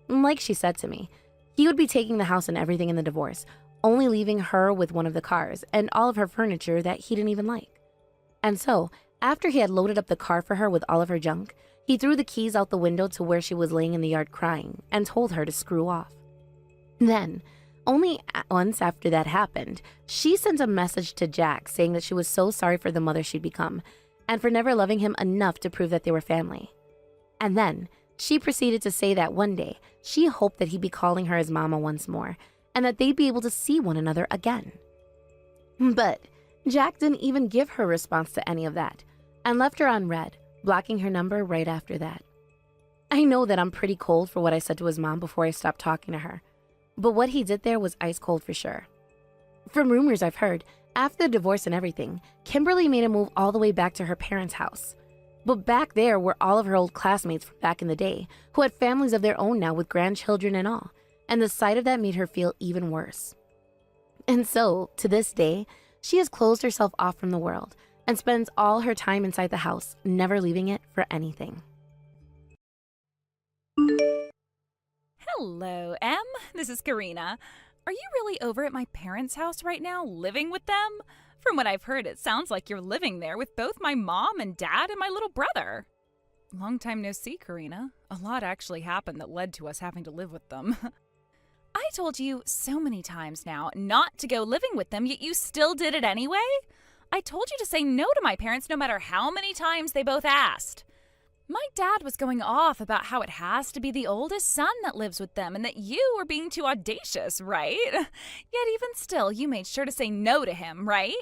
Like she said to me, he would be taking the house and everything in the divorce, only leaving her with one of the cars and all of her furniture that he didn't even like. And so, after he had loaded up the car for her with all of her junk, he threw the keys out the window to where she was laying in the yard crying and told her to screw off. Then, only once after that happened, she sent a message to Jack saying that she was so sorry for the mother she'd become and for never loving him enough to prove that they were family. And then she proceeded to say that one day she hoped that he'd be calling her his mama once more and that they'd be able to see one another again. But Jack didn't even give her a response to any of that and left her on read, blocking her number right after that. I know that I'm pretty cold for what I said to his mom before I stopped talking to her, but what he did there was ice cold for sure. From rumors I've heard, after the divorce and everything, Kimberly made a move all the way back to her parents' house. But back there were all of her old classmates from back in the day, who had families of their own now with grandchildren and all, and the sight of that made her feel even worse. And so, to this day, she has closed herself off from the world and spends all her time inside the house, never leaving it for anything. Hello, Em. This is Karina. Are you really over at my parents' house right now, living with them? From what I've heard, it sounds like you're living there with both my mom and dad and my little brother. Long time no see, Karina. A lot actually happened that led to us having to live with them. I told you so many times now not to go living with them, yet you still did it anyway? I told you to say no to my parents no matter how many times they both asked. My dad was going off about how it has to be the oldest son that lives with them and that you were being too audacious, right? Yet even still, you made sure to say no to him, right?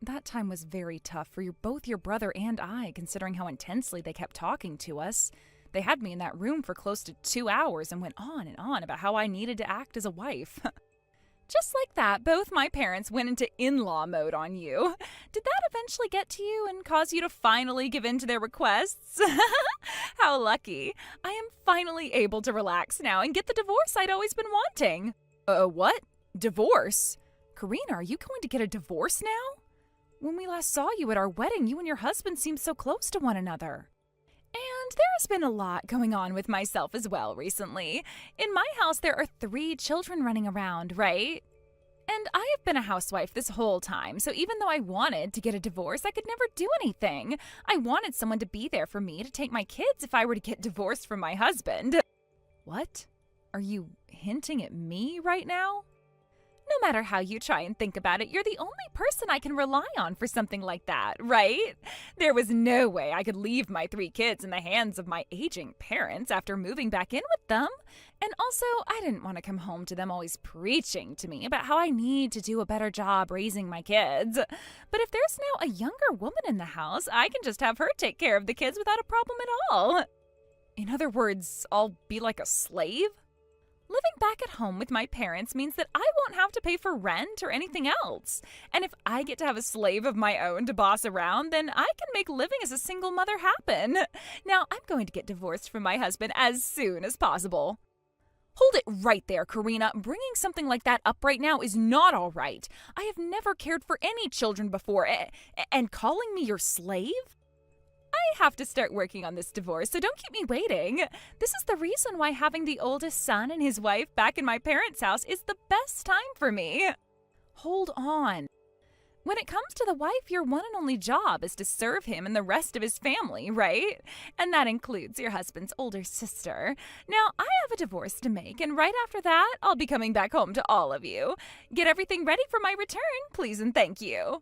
That time was very tough for both your brother and I, considering how intensely they kept talking to us. They had me in that room for close to 2 hours and went on and on about how I needed to act as a wife. Just like that, both my parents went into in-law mode on you. Did that eventually get to you and cause you to finally give in to their requests? How lucky. I am finally able to relax now and get the divorce I'd always been wanting. What? Divorce? Karina, are you going to get a divorce now? When we last saw you at our wedding, you and your husband seemed so close to one another. And there has been a lot going on with myself as well recently. In my house, there are 3 children running around, right? And I have been a housewife this whole time, so even though I wanted to get a divorce, I could never do anything. I wanted someone to be there for me to take my kids if I were to get divorced from my husband. What? Are you hinting at me right now? No matter how you try and think about it, you're the only person I can rely on for something like that, right? There was no way I could leave my 3 kids in the hands of my aging parents after moving back in with them. And also, I didn't want to come home to them always preaching to me about how I need to do a better job raising my kids. But if there's now a younger woman in the house, I can just have her take care of the kids without a problem at all. In other words, I'll be like a slave? Living back at home with my parents means that I won't have to pay for rent or anything else. And if I get to have a slave of my own to boss around, then I can make living as a single mother happen. Now, I'm going to get divorced from my husband as soon as possible. Hold it right there, Karina. Bringing something like that up right now is not all right. I have never cared for any children before, and calling me your slave? I have to start working on this divorce, so don't keep me waiting. This is the reason why having the oldest son and his wife back in my parents' house is the best time for me. Hold on. When it comes to the wife, your one and only job is to serve him and the rest of his family, right? And that includes your husband's older sister. Now, I have a divorce to make, and right after that, I'll be coming back home to all of you. Get everything ready for my return, please and thank you.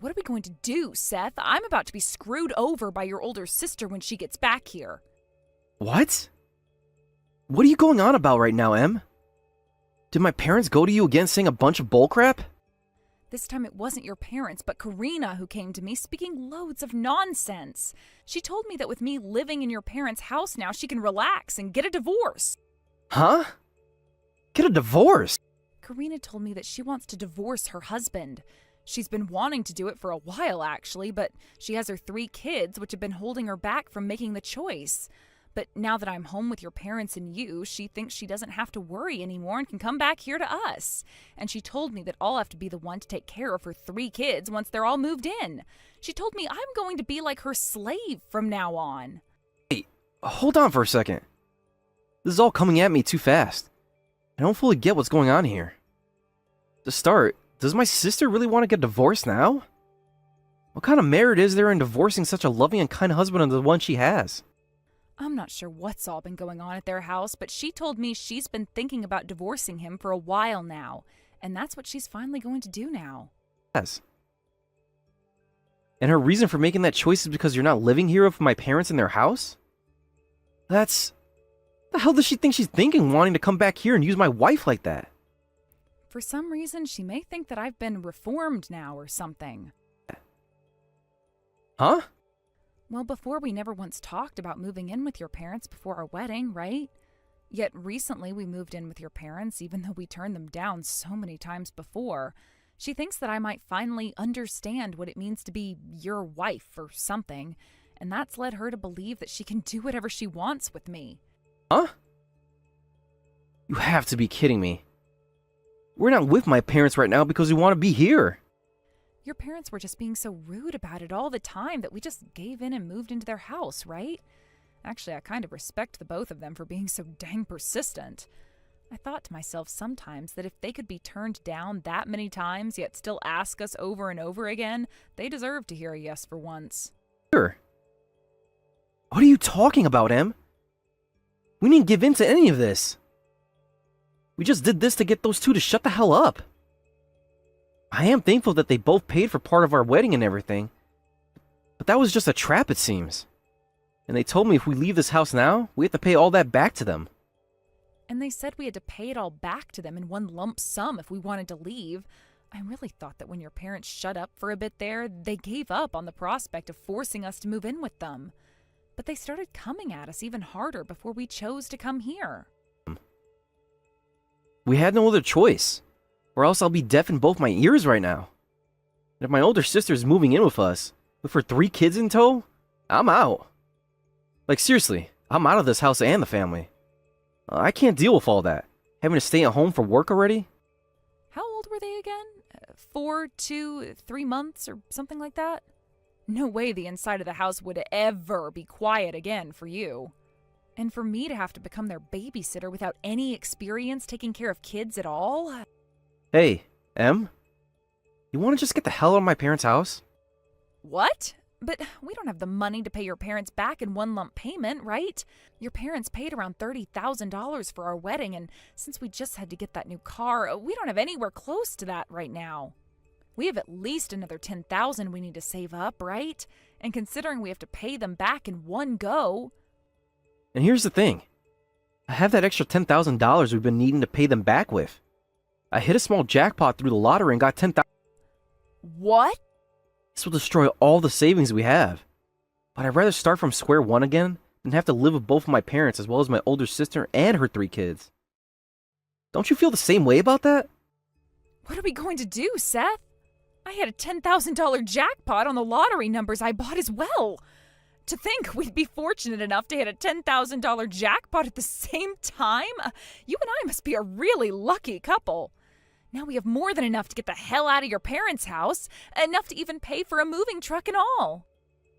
What are we going to do, Seth? I'm about to be screwed over by your older sister when she gets back here. What? What are you going on about right now, Em? Did my parents go to you again saying a bunch of bullcrap? This time it wasn't your parents, but Karina who came to me speaking loads of nonsense. She told me that with me living in your parents' house now, she can relax and get a divorce. Huh? Get a divorce? Karina told me that she wants to divorce her husband. She's been wanting to do it for a while, actually, but she has her 3 kids, which have been holding her back from making the choice. But now that I'm home with your parents and you, she thinks she doesn't have to worry anymore and can come back here to us. And she told me that I'll have to be the one to take care of her 3 kids once they're all moved in. She told me I'm going to be like her slave from now on. Hey, hold on for a second. This is all coming at me too fast. I don't fully get what's going on here. To start, does my sister really want to get divorced now? What kind of merit is there in divorcing such a loving and kind husband as the one she has? I'm not sure what's all been going on at their house, but she told me she's been thinking about divorcing him for a while now, and that's what she's finally going to do now. Yes. And her reason for making that choice is because you're not living here with my parents in their house? That's... The hell does she think she's thinking, wanting to come back here and use my wife like that? For some reason, she may think that I've been reformed now or something. Huh? Well, before we never once talked about moving in with your parents before our wedding, right? Yet recently we moved in with your parents, even though we turned them down so many times before. She thinks that I might finally understand what it means to be your wife or something, and that's led her to believe that she can do whatever she wants with me. Huh? You have to be kidding me. We're not with my parents right now because we want to be here. Your parents were just being so rude about it all the time that we just gave in and moved into their house, right? Actually, I kind of respect the both of them for being so dang persistent. I thought to myself sometimes that if they could be turned down that many times yet still ask us over and over again, they deserve to hear a yes for once. Sure. What are you talking about, Em? We didn't give in to any of this. We just did this to get those 2 to shut the hell up. I am thankful that they both paid for part of our wedding and everything. But that was just a trap, it seems. And they told me if we leave this house now, we have to pay all that back to them. And they said we had to pay it all back to them in one lump sum if we wanted to leave. I really thought that when your parents shut up for a bit there, they gave up on the prospect of forcing us to move in with them. But they started coming at us even harder before we chose to come here. We had no other choice. Or else I'll be deaf in both my ears right now. And if my older sister's moving in with us, with her 3 kids in tow, I'm out. Like seriously, I'm out of this house and the family. I can't deal with all that. Having to stay at home for work already? How old were they again? 4, 2, 3 months or something like that? No way the inside of the house would ever be quiet again for you. And for me to have to become their babysitter without any experience taking care of kids at all? Hey, Em? You want to just get the hell out of my parents' house? What? But we don't have the money to pay your parents back in one lump payment, right? Your parents paid around $30,000 for our wedding, and since we just had to get that new car, we don't have anywhere close to that right now. We have at least another $10,000 we need to save up, right? And considering we have to pay them back in one go... And here's the thing. I have that extra $10,000 we've been needing to pay them back with. I hit a small jackpot through the lottery and got $10,000. What? This will destroy all the savings we have. But I'd rather start from square one again than have to live with both of my parents as well as my older sister and her 3 kids. Don't you feel the same way about that? What are we going to do, Seth? I had a $10,000 jackpot on the lottery numbers I bought as well. To think we'd be fortunate enough to hit a $10,000 jackpot at the same time? You and I must be a really lucky couple. Now we have more than enough to get the hell out of your parents' house, enough to even pay for a moving truck and all.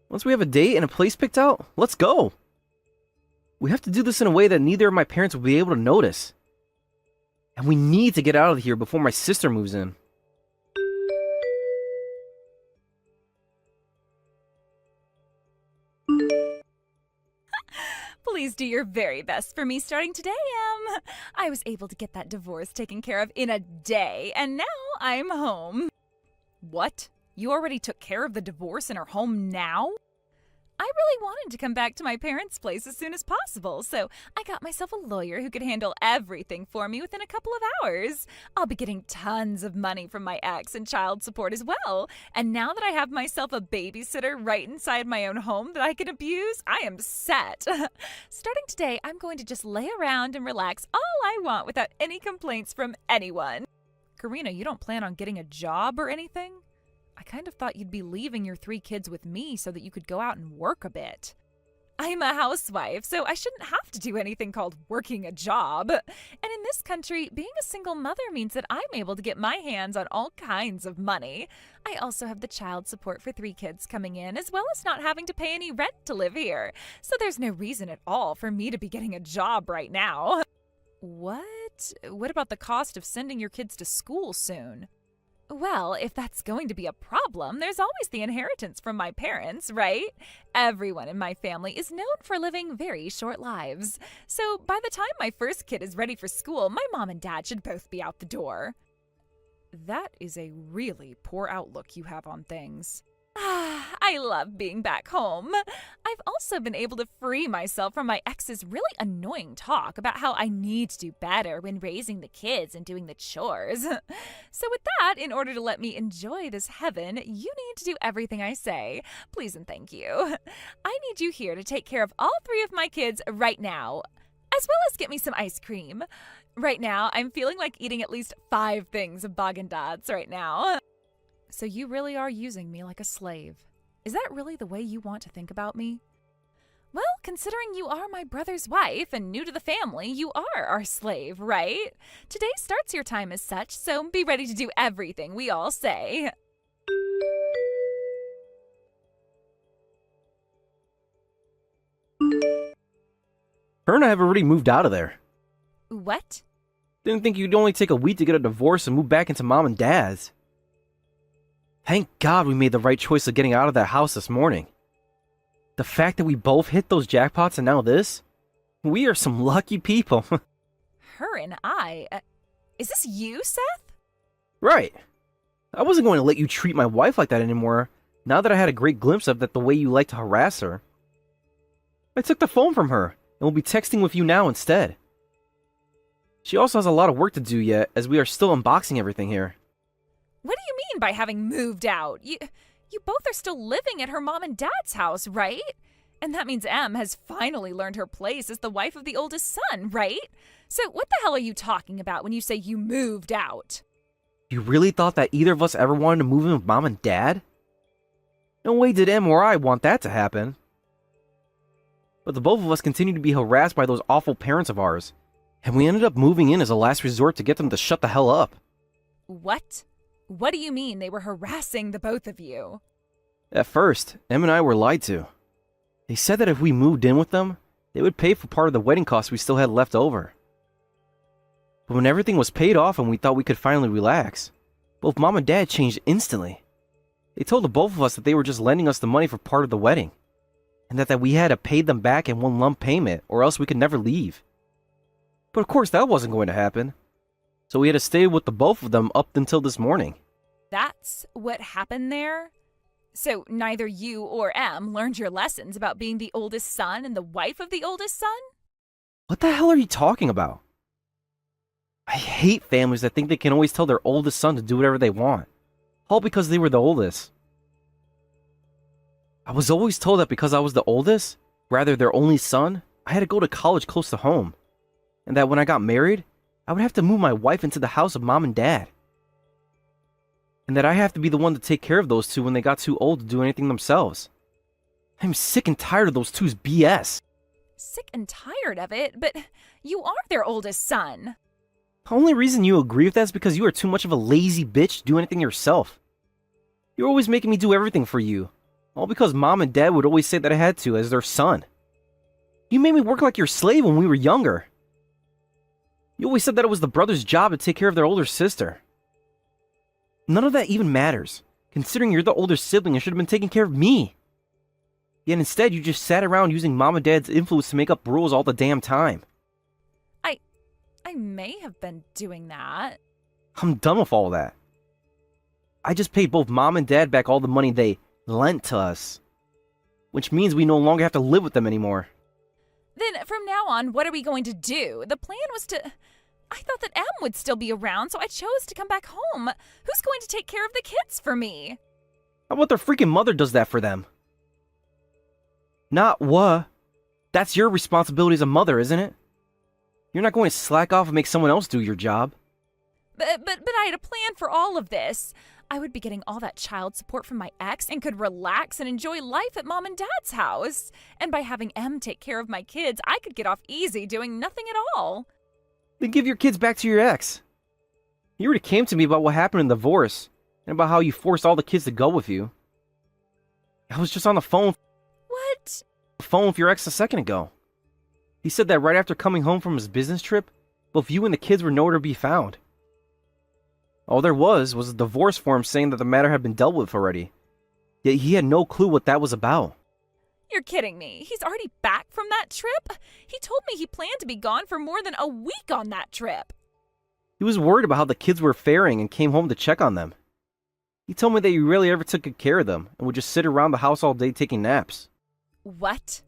Once we have a date and a place picked out, let's go. We have to do this in a way that neither of my parents will be able to notice. And we need to get out of here before my sister moves in. Please do your very best for me starting today, Em. I was able to get that divorce taken care of in a day, and now I'm home. What? You already took care of the divorce and are home now? I really wanted to come back to my parents' place as soon as possible, so I got myself a lawyer who could handle everything for me within a couple of hours. I'll be getting tons of money from my ex and child support as well, and now that I have myself a babysitter right inside my own home that I can abuse, I am set. Starting today, I'm going to just lay around and relax all I want without any complaints from anyone. Karina, you don't plan on getting a job or anything? I kind of thought you'd be leaving your 3 kids with me so that you could go out and work a bit. I'm a housewife, so I shouldn't have to do anything called working a job. And in this country, being a single mother means that I'm able to get my hands on all kinds of money. I also have the child support for 3 kids coming in, as well as not having to pay any rent to live here. So there's no reason at all for me to be getting a job right now. What? What about the cost of sending your kids to school soon? Well, if that's going to be a problem, there's always the inheritance from my parents, right? Everyone in my family is known for living very short lives. So by the time my first kid is ready for school, my mom and dad should both be out the door. That is a really poor outlook you have on things. I love being back home. I've also been able to free myself from my ex's really annoying talk about how I need to do better when raising the kids and doing the chores. So with that, in order to let me enjoy this heaven, you need to do everything I say. Please and thank you. I need you here to take care of all 3 of my kids right now, as well as get me some ice cream. Right now, I'm feeling like eating at least 5 things of Haagen-Dazs right now. So you really are using me like a slave. Is that really the way you want to think about me? Well, considering you are my brother's wife and new to the family, you are our slave, right? Today starts your time as such, so be ready to do everything we all say. Her and I have already moved out of there. What? Didn't think you'd only take a week to get a divorce and move back into mom and dad's. Thank God we made the right choice of getting out of that house this morning. The fact that we both hit those jackpots and now this? We are some lucky people. Her and I? Is this you, Seth? Right. I wasn't going to let you treat my wife like that anymore, now that I had a great glimpse of that the way you like to harass her. I took the phone from her, and will be texting with you now instead. She also has a lot of work to do yet, as we are still unboxing everything here. What do you mean by having moved out? You both are still living at her mom and dad's house, right? And that means Em has finally learned her place as the wife of the oldest son, right? So what the hell are you talking about when you say you moved out? You really thought that either of us ever wanted to move in with mom and dad? No way did Em or I want that to happen. But the both of us continued to be harassed by those awful parents of ours, and we ended up moving in as a last resort to get them to shut the hell up. What? What do you mean they were harassing the both of you? At first, Em and I were lied to. They said that if we moved in with them, they would pay for part of the wedding costs we still had left over. But when everything was paid off and we thought we could finally relax, both mom and dad changed instantly. They told the both of us that they were just lending us the money for part of the wedding, and that we had to pay them back in one lump payment or else we could never leave. But of course that wasn't going to happen. So we had to stay with the both of them up until this morning. That's what happened there? So neither you or Em learned your lessons about being the oldest son and the wife of the oldest son? What the hell are you talking about? I hate families that think they can always tell their oldest son to do whatever they want, all because they were the oldest. I was always told that because I was the oldest, rather their only son, I had to go to college close to home, and that when I got married, I would have to move my wife into the house of mom and dad. And that I have to be the one to take care of those two when they got too old to do anything themselves. I'm sick and tired of those two's BS. Sick and tired of it, but you are their oldest son. The only reason you agree with that is because you are too much of a lazy bitch to do anything yourself. You're always making me do everything for you. All because mom and dad would always say that I had to as their son. You made me work like your slave when we were younger. You always said that it was the brother's job to take care of their older sister. None of that even matters, considering you're the older sibling and should have been taking care of me. Yet instead you just sat around using mom and dad's influence to make up rules all the damn time. I may have been doing that. I'm done with all that. I just paid both mom and dad back all the money they lent to us. Which means we no longer have to live with them anymore. Then from now on, what are we going to do? The plan was to... I thought that Em would still be around, so I chose to come back home. Who's going to take care of the kids for me? How about their freaking mother does that for them? Not what? That's your responsibility as a mother, isn't it? You're not going to slack off and make someone else do your job. But I had a plan for all of this. I would be getting all that child support from my ex and could relax and enjoy life at mom and dad's house. And by having Em take care of my kids, I could get off easy doing nothing at all. Then give your kids back to your ex. He already came to me about what happened in the divorce and about how you forced all the kids to go with you. I was just on the phone with your ex a second ago. He said that right after coming home from his business trip, both you and the kids were nowhere to be found. All there was a divorce form saying that the matter had been dealt with already. Yet he had no clue what that was about. You're kidding me. He's already back from that trip? He told me he planned to be gone for more than a week on that trip. He was worried about how the kids were faring and came home to check on them. He told me that you rarely ever took good care of them and would just sit around the house all day taking naps. What?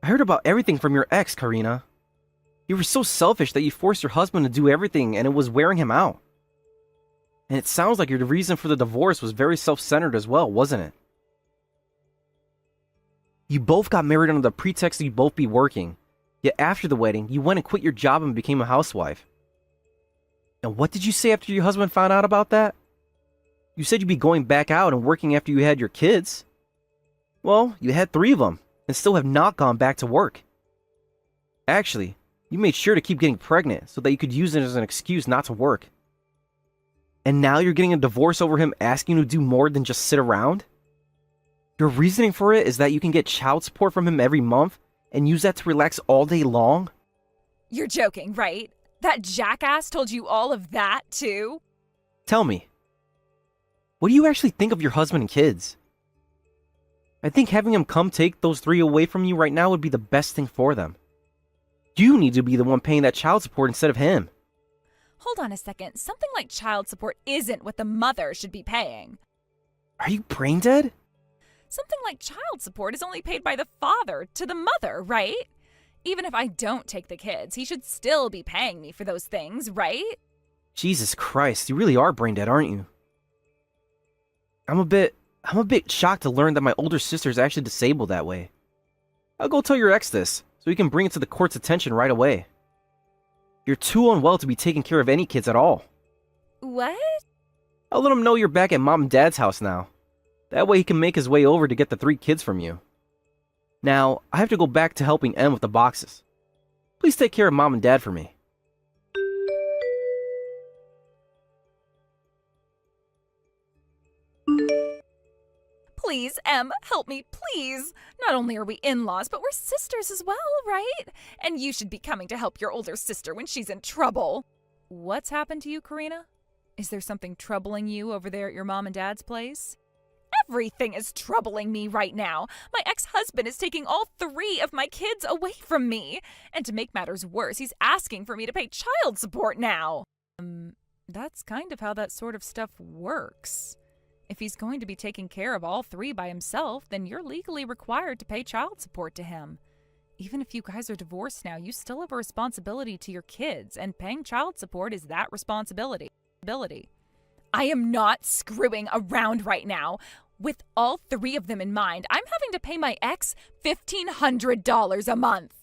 I heard about everything from your ex, Karina. You were so selfish that you forced your husband to do everything and it was wearing him out. And it sounds like your reason for the divorce was very self-centered as well, wasn't it? You both got married under the pretext that you'd both be working. Yet after the wedding, you went and quit your job and became a housewife. And what did you say after your husband found out about that? You said you'd be going back out and working after you had your kids. Well, you had 3 of them, and still have not gone back to work. Actually, you made sure to keep getting pregnant so that you could use it as an excuse not to work. And now you're getting a divorce over him asking you to do more than just sit around? Your reasoning for it is that you can get child support from him every month and use that to relax all day long? You're joking, right? That jackass told you all of that, too? Tell me, what do you actually think of your husband and kids? I think having him come take those 3 away from you right now would be the best thing for them. You need to be the one paying that child support instead of him. Hold on a second. Something like child support isn't what the mother should be paying. Are you brain dead? Something like child support is only paid by the father to the mother, right? Even if I don't take the kids, he should still be paying me for those things, right? Jesus Christ, you really are brain dead, aren't you? I'm a bit shocked to learn that my older sister is actually disabled that way. I'll go tell your ex this, so he can bring it to the court's attention right away. You're too unwell to be taking care of any kids at all. What? I'll let him know you're back at mom and dad's house now. That way he can make his way over to get the 3 kids from you. Now, I have to go back to helping Em with the boxes. Please take care of mom and dad for me. Please, Em, help me, please. Not only are we in-laws, but we're sisters as well, right? And you should be coming to help your older sister when she's in trouble. What's happened to you, Karina? Is there something troubling you over there at your mom and dad's place? Everything is troubling me right now. My ex-husband is taking all 3 of my kids away from me. And to make matters worse, he's asking for me to pay child support now. That's kind of how that sort of stuff works. If he's going to be taking care of all 3 by himself, then you're legally required to pay child support to him. Even if you guys are divorced now, you still have a responsibility to your kids, and paying child support is that responsibility. I am not screwing around right now. With all 3 of them in mind, I'm having to pay my ex $1,500 a month.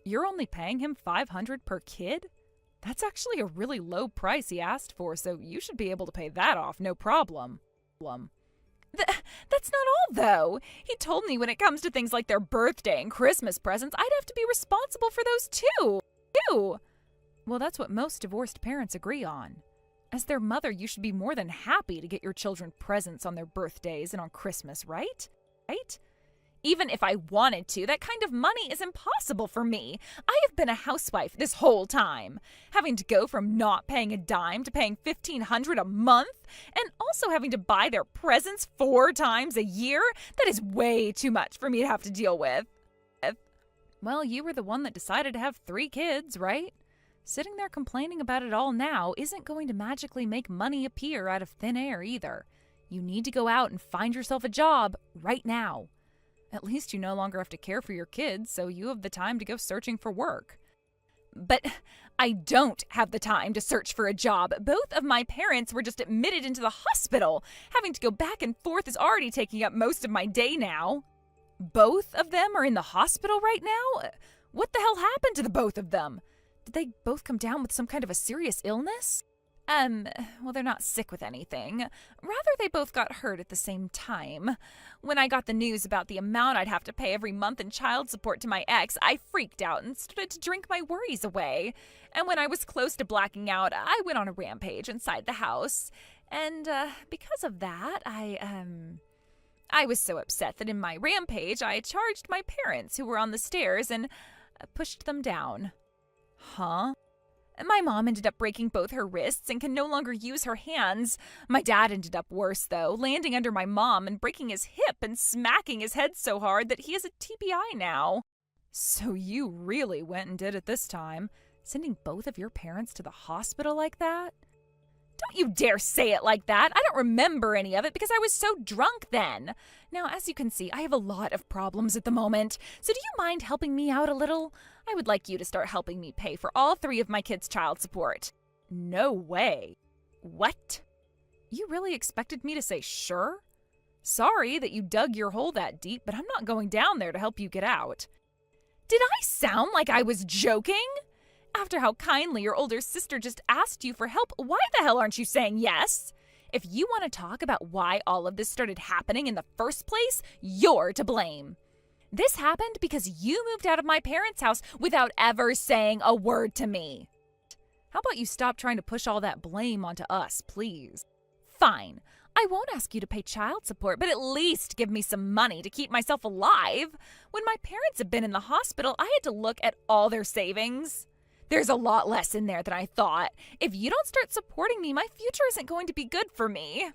You're only paying him $500 per kid? That's actually a really low price he asked for, so you should be able to pay that off, no problem. That's not all, though. He told me when it comes to things like their birthday and Christmas presents, I'd have to be responsible for those too. Well, that's what most divorced parents agree on. As their mother, you should be more than happy to get your children presents on their birthdays and on Christmas, right? Right? Even if I wanted to, that kind of money is impossible for me. I have been a housewife this whole time, having to go from not paying a dime to paying $1,500 a month, and also having to buy their presents 4 times a year. That is way too much for me to have to deal with. Well, you were the one that decided to have 3 kids, right? Sitting there complaining about it all now isn't going to magically make money appear out of thin air either. You need to go out and find yourself a job right now. At least you no longer have to care for your kids, so you have the time to go searching for work. But I don't have the time to search for a job. Both of my parents were just admitted into the hospital. Having to go back and forth is already taking up most of my day now. Both of them are in the hospital right now? What the hell happened to the both of them? Did they both come down with some kind of a serious illness? Well, they're not sick with anything. Rather, they both got hurt at the same time. When I got the news about the amount I'd have to pay every month in child support to my ex, I freaked out and started to drink my worries away. And when I was close to blacking out, I went on a rampage inside the house. And, because of that, I was so upset that in my rampage, I charged my parents who were on the stairs and pushed them down. Huh? My mom ended up breaking both her wrists and can no longer use her hands. My dad ended up worse, though, landing under my mom and breaking his hip and smacking his head so hard that he has a TBI now. So you really went and did it this time, sending both of your parents to the hospital like that? Don't you dare say it like that. I don't remember any of it because I was so drunk then. Now, as you can see, I have a lot of problems at the moment. So do you mind helping me out a little? I would like you to start helping me pay for all 3 of my kids' child support. No way. What? You really expected me to say sure? Sorry that you dug your hole that deep, but I'm not going down there to help you get out. Did I sound like I was joking? After how kindly your older sister just asked you for help, why the hell aren't you saying yes? If you want to talk about why all of this started happening in the first place, you're to blame. This happened because you moved out of my parents' house without ever saying a word to me. How about you stop trying to push all that blame onto us, please? Fine. I won't ask you to pay child support, but at least give me some money to keep myself alive. When my parents have been in the hospital, I had to look at all their savings. There's a lot less in there than I thought. If you don't start supporting me, my future isn't going to be good for me.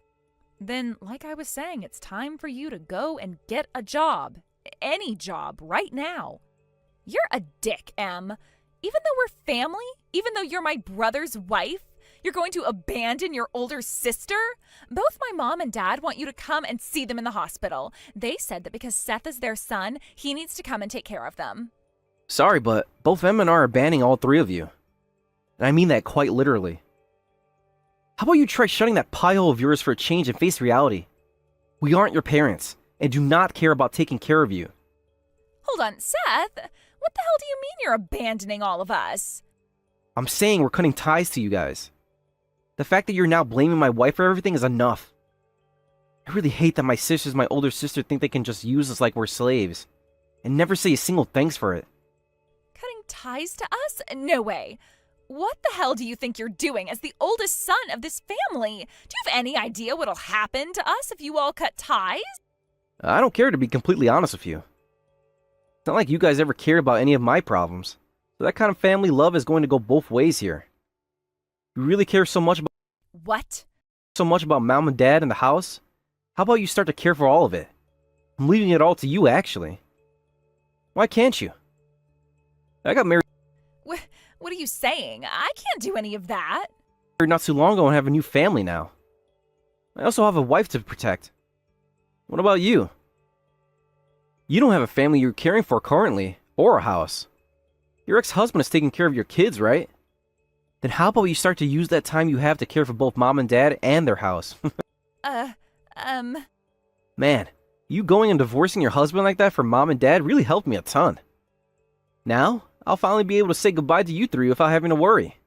Then, like I was saying, it's time for you to go and get a job. Any job, right now. You're a dick, Em. Even though we're family, even though you're my brother's wife, you're going to abandon your older sister? Both my mom and dad want you to come and see them in the hospital. They said that because Seth is their son, he needs to come and take care of them. Sorry, but both Em and I are banning all 3 of you. And I mean that quite literally. How about you try shutting that pie hole of yours for a change and face reality? We aren't your parents, and do not care about taking care of you. Hold on, Seth? What the hell do you mean you're abandoning all of us? I'm saying we're cutting ties to you guys. The fact that you're now blaming my wife for everything is enough. I really hate that my sisters and my older sister think they can just use us like we're slaves, and never say a single thanks for it. Cutting ties to us? No way. What the hell do you think you're doing as the oldest son of this family? Do you have any idea what'll happen to us if you all cut ties? I don't care, to be completely honest with you. It's not like you guys ever care about any of my problems. So that kind of family love is going to go both ways here. You really care so much about mom and dad and the house? How about you start to care for all of it? I'm leaving it all to you, actually. Why can't you? I got married What are you saying? I can't do any of that. not too long ago and have a new family now. I also have a wife to protect. What about you? You don't have a family you're caring for currently, or a house. Your ex-husband is taking care of your kids, right? Then how about you start to use that time you have to care for both mom and dad and their house? Man, you going and divorcing your husband like that for mom and dad really helped me a ton. Now, I'll finally be able to say goodbye to you 3 without having to worry.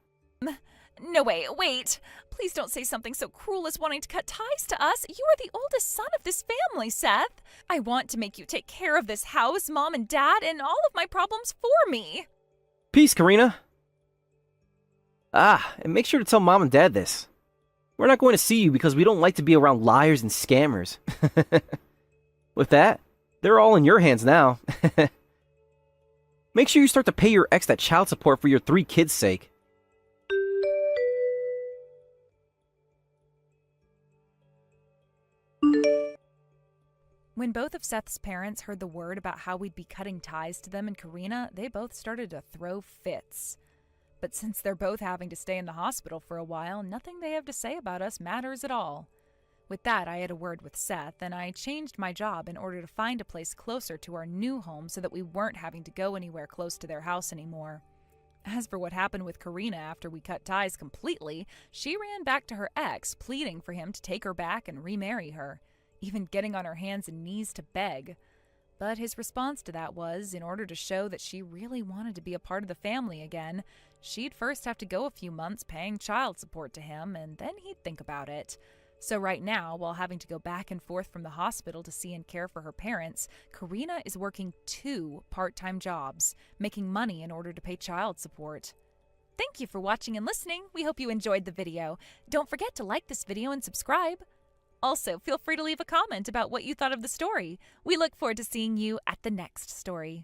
No, wait. Please don't say something so cruel as wanting to cut ties to us. You are the oldest son of this family, Seth. I want to make you take care of this house, mom and dad, and all of my problems for me. Peace, Karina. And make sure to tell Mom and Dad this. We're not going to see you because we don't like to be around liars and scammers. With that, they're all in your hands now. Make sure you start to pay your ex that child support for your 3 kids' sake. When both of Seth's parents heard the word about how we'd be cutting ties to them and Karina, they both started to throw fits. But since they're both having to stay in the hospital for a while, nothing they have to say about us matters at all. With that, I had a word with Seth, and I changed my job in order to find a place closer to our new home so that we weren't having to go anywhere close to their house anymore. As for what happened with Karina after we cut ties completely, she ran back to her ex, pleading for him to take her back and remarry her, even getting on her hands and knees to beg. But his response to that was, in order to show that she really wanted to be a part of the family again, she'd first have to go a few months paying child support to him, and then he'd think about it. So right now, while having to go back and forth from the hospital to see and care for her parents, Karina is working 2 part-time jobs, making money in order to pay child support. Thank you for watching and listening. We hope you enjoyed the video. Don't forget to like this video and subscribe. Also, feel free to leave a comment about what you thought of the story. We look forward to seeing you at the next story.